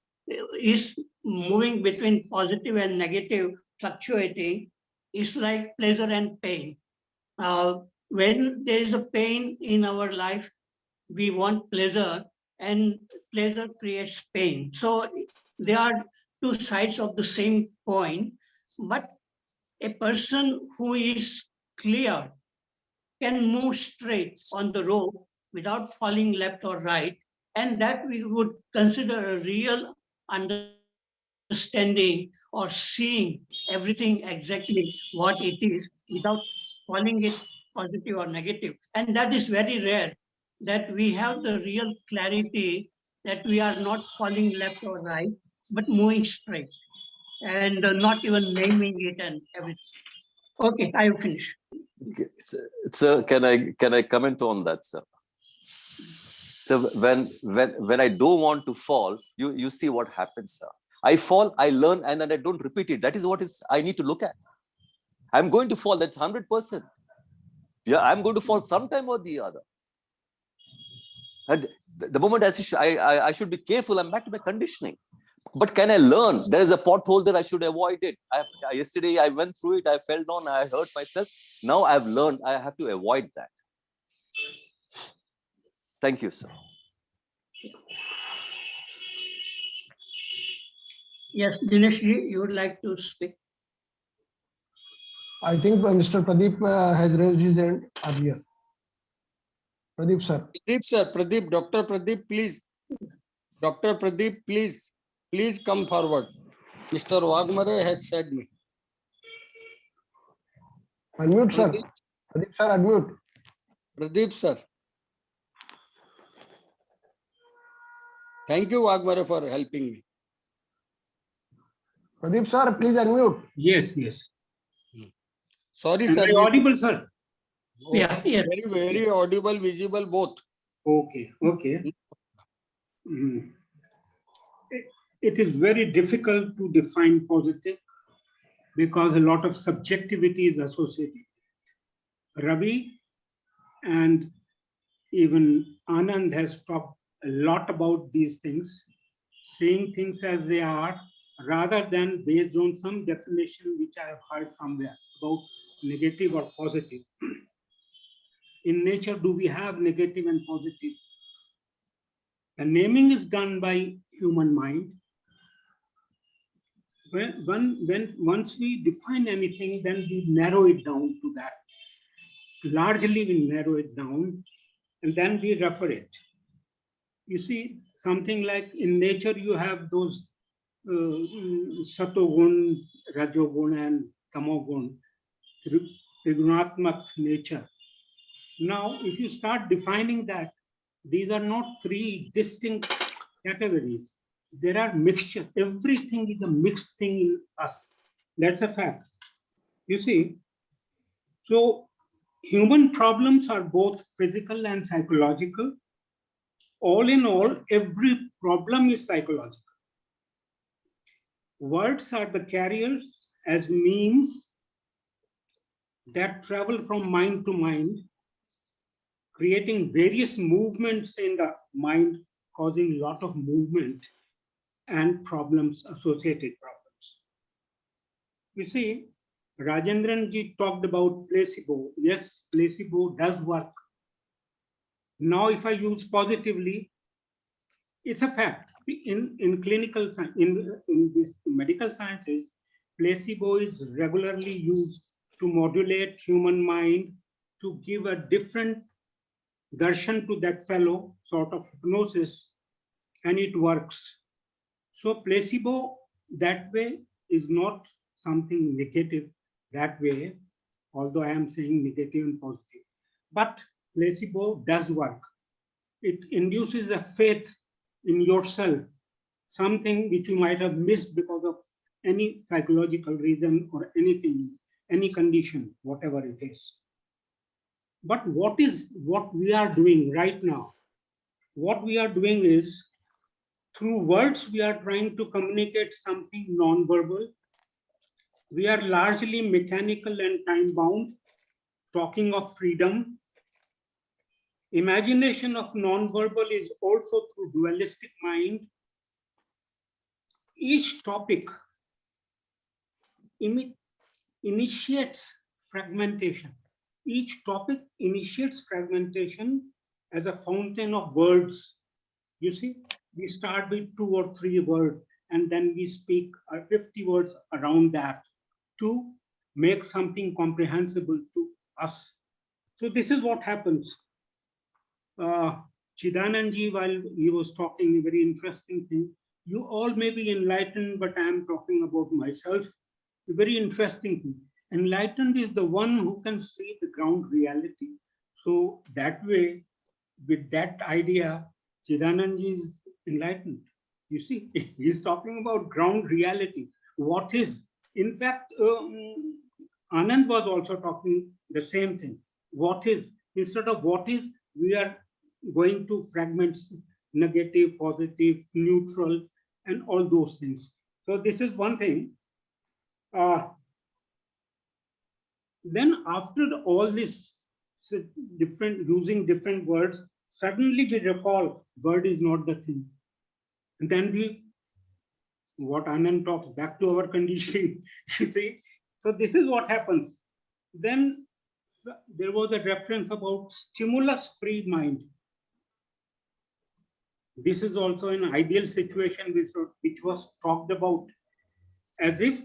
is moving between positive and negative, fluctuating. It's like pleasure and pain. When there is a pain in our life, we want pleasure, and pleasure creates pain. So they are two sides of the same coin. But a person who is clear can move straight on the road without falling left or right, and that we would consider a real understanding or seeing everything exactly what it is without calling it positive or negative. And that is very rare, that we have the real clarity that we are not falling left or right, but moving straight and not even naming it and everything. Okay, I will finish. Okay, so can I comment on that, sir? So when I don't want to fall, you see what happens, sir. I fall, I learn, and then I don't repeat it. That is what I need to look at. I'm going to fall. That's 100%. Yeah, I'm going to fall sometime or the other. And the moment I should be careful, I'm back to my conditioning. But can I learn? There is a pothole there, I should avoid it. Yesterday I went through it, I fell down, I hurt myself. Now I've learned I have to avoid that. Thank you, sir. Yes, Dinesh ji, you would like to speak? I think Mr. Pradeep has raised his hand earlier. Pradeep, sir. Pradeep, sir, Pradeep, Dr. Pradeep, please. Dr. Pradeep, please come forward. Mr. Waghmare has said me. Unmute, sir. Pradeep, Pradeep, sir, unmute. Pradeep, sir. Thank you, Waghmare, for helping me. Pradeep, sir, please unmute. Yes, yes. Sorry, Am sir. I audible, sir? Yeah, yes. Very audible, visible, both. Okay, okay. It is very difficult to define positive because a lot of subjectivity is associated. Ravi and even Anand has talked a lot about these things, seeing things as they are, rather than based on some definition which I have heard somewhere about negative or positive. In nature, do we have negative and positive? The naming is done by human mind. Once we define anything, then we narrow it down to that. Largely, we narrow it down, and then we refer it. You see, something like in nature, you have those Satogun, Rajogun, and Tamogun, Trigunatmak nature. Now, if you start defining that, these are not three distinct categories. There are mixture. Everything is a mixed thing in us. That's a fact. You see, so human problems are both physical and psychological. All in all, every problem is psychological. Words are the carriers as memes that travel from mind to mind, creating various movements in the mind, causing a lot of movement and problems, associated problems. You see, Rajendran ji talked about placebo. Yes, placebo does work. Now, if I use positively, it's a fact. In clinical science, in this medical sciences, placebo is regularly used to modulate human mind, to give a different darshan to that fellow, sort of hypnosis, and it works. So placebo that way is not something negative that way, although I am saying negative and positive. But placebo does work. It induces a faith in yourself, something which you might have missed because of any psychological reason or anything, any condition, whatever it is. But what we are doing right now? What we are doing is, through words, we are trying to communicate something non-verbal. We are largely mechanical and time-bound, talking of freedom. Imagination of non-verbal is also through dualistic mind. Each topic initiates fragmentation. Each topic initiates fragmentation as a fountain of words. You see, we start with 2 or 3 words, and then we speak 50 words around that to make something comprehensible to us. So this is what happens. Chidanandji, while he was talking, a very interesting thing. You all may be enlightened, but I am talking about myself. A very interesting thing. Enlightened is the one who can see the ground reality. So that way, with that idea, Chidanandji is enlightened. You see, he's talking about ground reality. What is? In fact, Anand was also talking the same thing. What is? Instead of what is, we are going to fragments, negative, positive, neutral, and all those things. So this is one thing. Then after all this different, using different words, suddenly we recall word is not the thing. And then what Anand talks, back to our conditioning, you see. So this is what happens. Then there was a reference about stimulus-free mind. This is also an ideal situation which was talked about, as if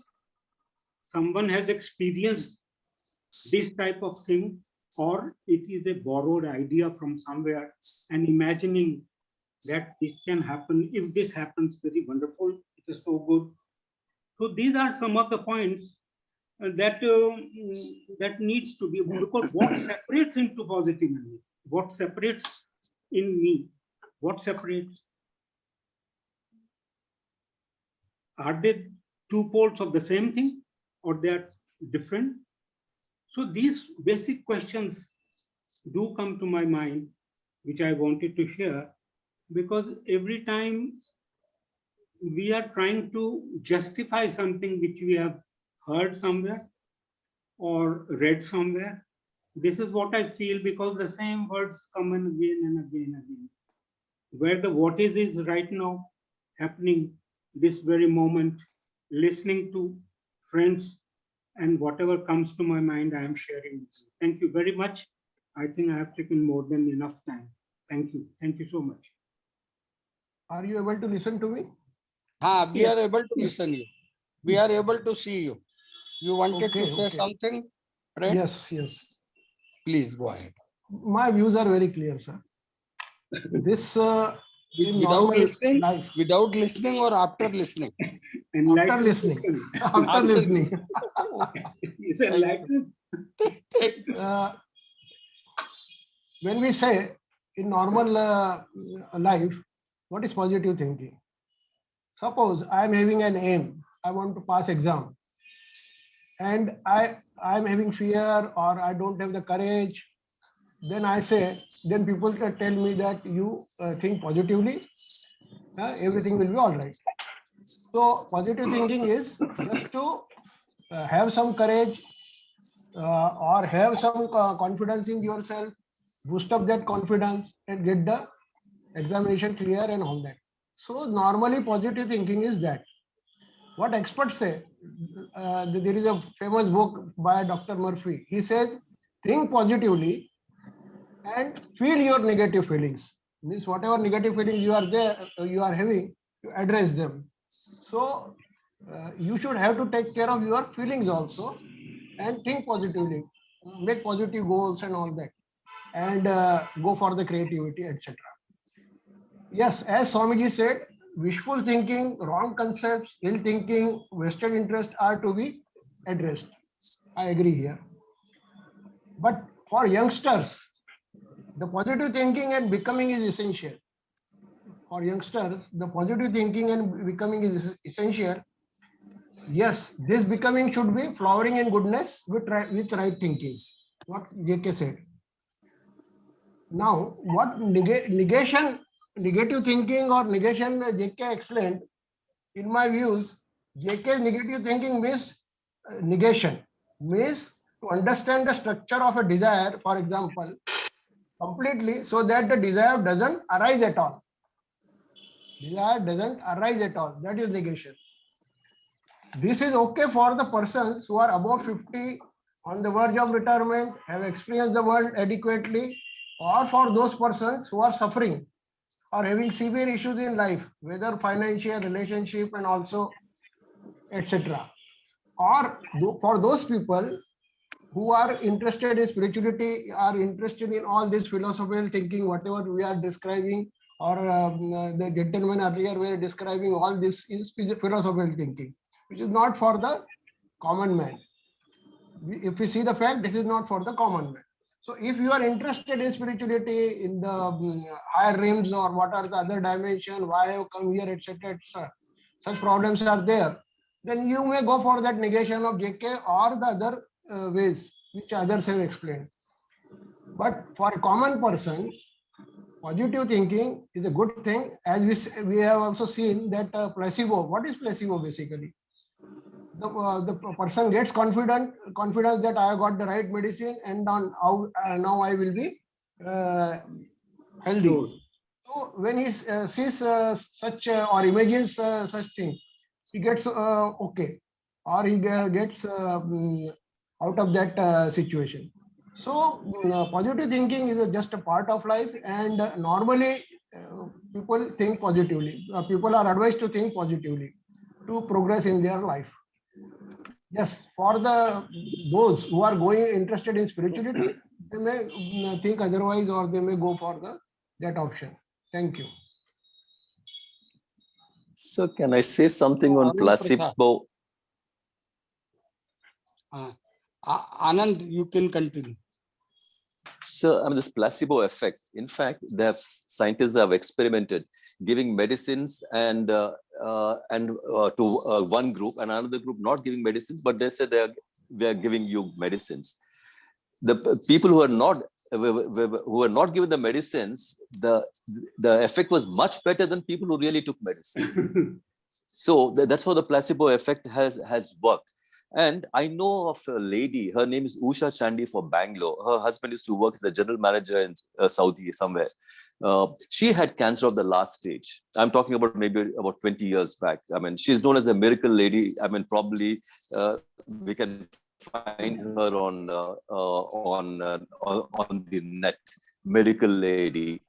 someone has experienced this type of thing, or it is a borrowed idea from somewhere, and imagining that this can happen. If this happens, very wonderful, it is so good. So these are some of the points that needs to be, because what separates into positive memory? What separates in me? What separates? Are they two poles of the same thing, or they are different? So these basic questions do come to my mind, which I wanted to share, because every time we are trying to justify something which we have heard somewhere or read somewhere. This is what I feel, because the same words come in again and again and again. Where the what is right now happening this very moment, listening to friends, and whatever comes to my mind, I am sharing with you. Thank you very much. I think I have taken more than enough time. Thank you. Thank you so much. Are you able to listen to me? We are able to listen you. We are able to see you. You wanted to say something, right? Yes, yes. Please go ahead. My views are very clear, sir. This in Without normal listening, life. without listening or after listening? After listening. After listening. It's enlightened. When we say in normal life, what is positive thinking? Suppose I am having an aim, I want to pass exam, and I am having fear, or I don't have the courage. Then I say, then people can tell me that you think positively, everything will be all right. So positive thinking is just to have some courage or have some confidence in yourself, boost up that confidence and get the examination clear and all that. So normally positive thinking is that. What experts say, there is a famous book by Dr. Murphy. He says, think positively and feel your negative feelings. Means whatever negative feelings you are having, you address them. So you should have to take care of your feelings also and think positively, make positive goals and all that, and go for the creativity, etc. Yes, as Swamiji said, wishful thinking, wrong concepts, ill thinking, vested interest are to be addressed. I agree here. But for youngsters, the positive thinking and becoming is essential. For youngsters, the positive thinking and becoming is essential. Yes, this becoming should be flowering in goodness with right thinking. What JK said. Now, what negative thinking or negation JK explained, in my views, JK's negative thinking means negation, means to understand the structure of a desire, for example, completely, so that the desire doesn't arise at all. Desire doesn't arise at all. That is negation. This is okay for the persons who are above 50, on the verge of retirement, have experienced the world adequately, or for those persons who are suffering or having severe issues in life, whether financial, relationship, and also etc. Or for those people who are interested in spirituality are interested in all this philosophical thinking, whatever we are describing, or the gentleman earlier were describing, all this is philosophical thinking, which is not for the common man. If we see the fact, this is not for the common man. So if you are interested in spirituality, in the higher realms, or what are the other dimension, why I have come here, etc., etc., such problems are there, then you may go for that negation of JK or the other ways which others have explained. But for a common person, positive thinking is a good thing. As we have also seen that placebo. What is placebo basically? The person gets confidence that I have got the right medicine, and now I will be healthy. So when he sees such or imagines such thing, he gets okay, or he gets out of that situation. So positive thinking is just a part of life, and normally people think positively. People are advised to think positively to progress in their life. Yes, for those who are interested in spirituality, they may think otherwise, or they may go for that option. Thank you. So can I say something on placebo? Anand, you can continue. So, I mean, this placebo effect, in fact, scientists have experimented giving medicines and to one group, and another group not giving medicines, but they said they are giving you medicines. The people who are not given the medicines, the effect was much better than people who really took medicine. So that's how the placebo effect has worked. And I know of a lady, her name is Usha Chandy for Bangalore. Her husband used to work as a general manager in Saudi somewhere. She had cancer of the last stage. I'm talking about maybe about 20 years back. I mean, she's known as a miracle lady. I mean, probably we can find her on the net, miracle lady.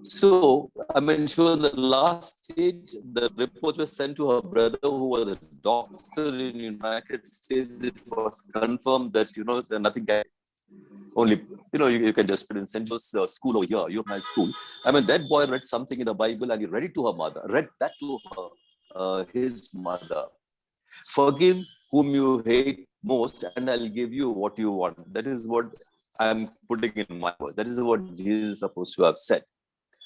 So, I mean, she was in the last stage. The reports were sent to her brother, who was a doctor in the United States. It was confirmed that, nothing can, only, you can just put in St. Joseph's school over here, your high school. I mean, that boy read something in the Bible and he read it to her mother, read that to her, his mother. Forgive whom you hate most, and I'll give you what you want. That is what I'm putting in my words. That is what Jesus is supposed to have said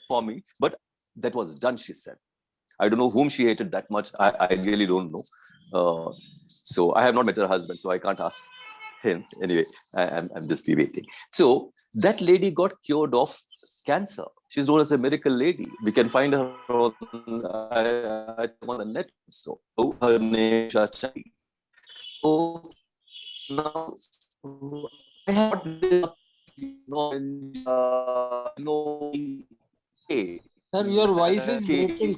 for me. But that was done, she said. I don't know whom she hated that much. I really don't know. So I have not met her husband, so I can't ask him. Anyway, I'm just debating. So that lady got cured of cancer. She's known as a miracle lady. We can find her on the net. So her name is Shachai. So now I have Sir, your voice is breaking.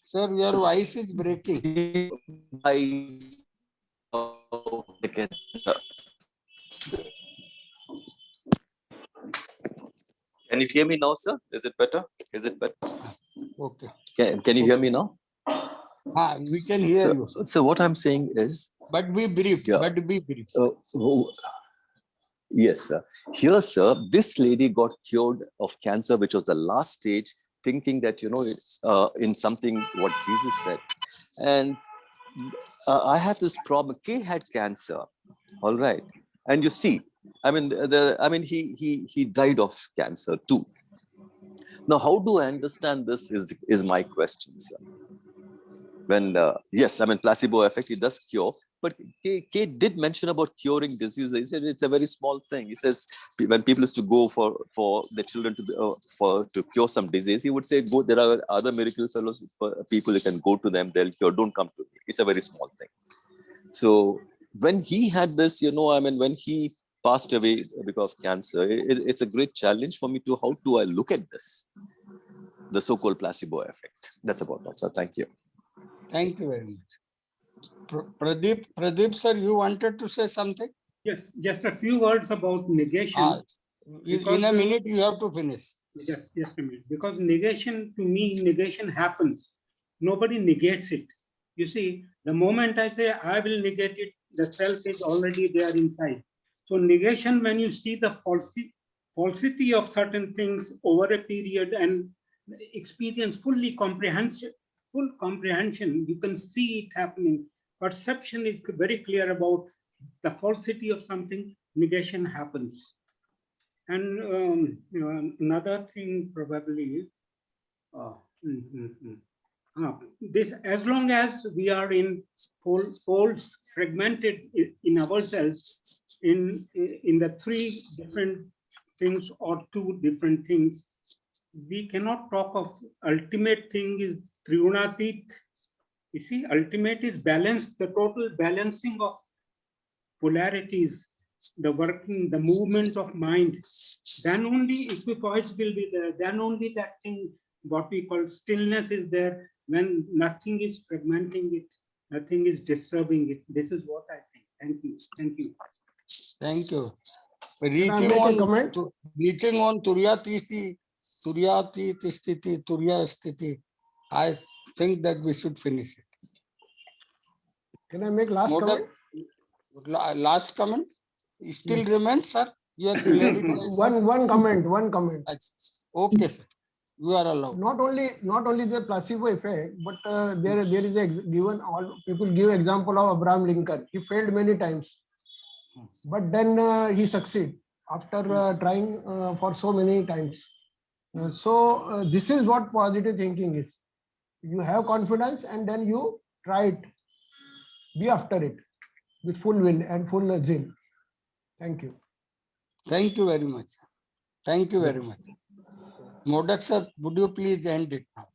Sir, your voice is breaking. Can you hear me now, sir? Is it better? Is it better? Okay. Can you hear me now? We can hear you. So what I'm saying is, but be brief. Yeah. But be brief. Yes, sir. Here, sir, this lady got cured of cancer, which was the last stage, thinking that, in something what Jesus said. And I have this problem. Kay had cancer, all right. And you see, I mean, he died of cancer too. Now, how do I understand this is my question, sir. When, yes, I mean, placebo effect, it does cure. But Kate did mention about curing disease. He said it's a very small thing. He says when people used to go for the children to cure some disease, he would say, go. There are other miracle fellows, people you can go to them, they'll cure. Don't come to me. It's a very small thing. So when he had this, I mean, when he passed away because of cancer, it's a great challenge for me to how do I look at this, the so-called placebo effect. That's about all, sir. Thank you. Thank you very much. Pradeep, sir, you wanted to say something? Yes, just a few words about negation. In a minute, you have to finish. Just a minute. Because negation, to me, negation happens. Nobody negates it. You see, the moment I say I will negate it, the self is already there inside. So negation, when you see the falsity of certain things over a period and experience full comprehension, you can see it happening. Perception is very clear about the falsity of something, negation happens. And another thing probably, this, as long as we are in poles fragmented in ourselves, in the three different things or two different things, we cannot talk of ultimate thing is Triunatit. You see, ultimate is balance, the total balancing of polarities, the working, the movement of mind. Then only equipoise will be there. Then only that thing, what we call stillness, is there, when nothing is fragmenting it, nothing is disturbing it. This is what I think. Thank you. Thank you. Thank you. Can I make a comment? Reaching on Turya Sthiti, I think that we should finish it. Can I make last comment? Last comment? Still Yes. remains, sir? You are clarity. One comment. Okay, sir. You are allowed. Not only the placebo effect, but there is a given, all people give example of Abraham Lincoln. He failed many times, but then he succeed after trying for so many times. So this is what positive thinking is. You have confidence and then you try it. Be after it with full will and full zeal. Thank you. Thank you very much. Thank you very much. Modak sir, would you please end it now?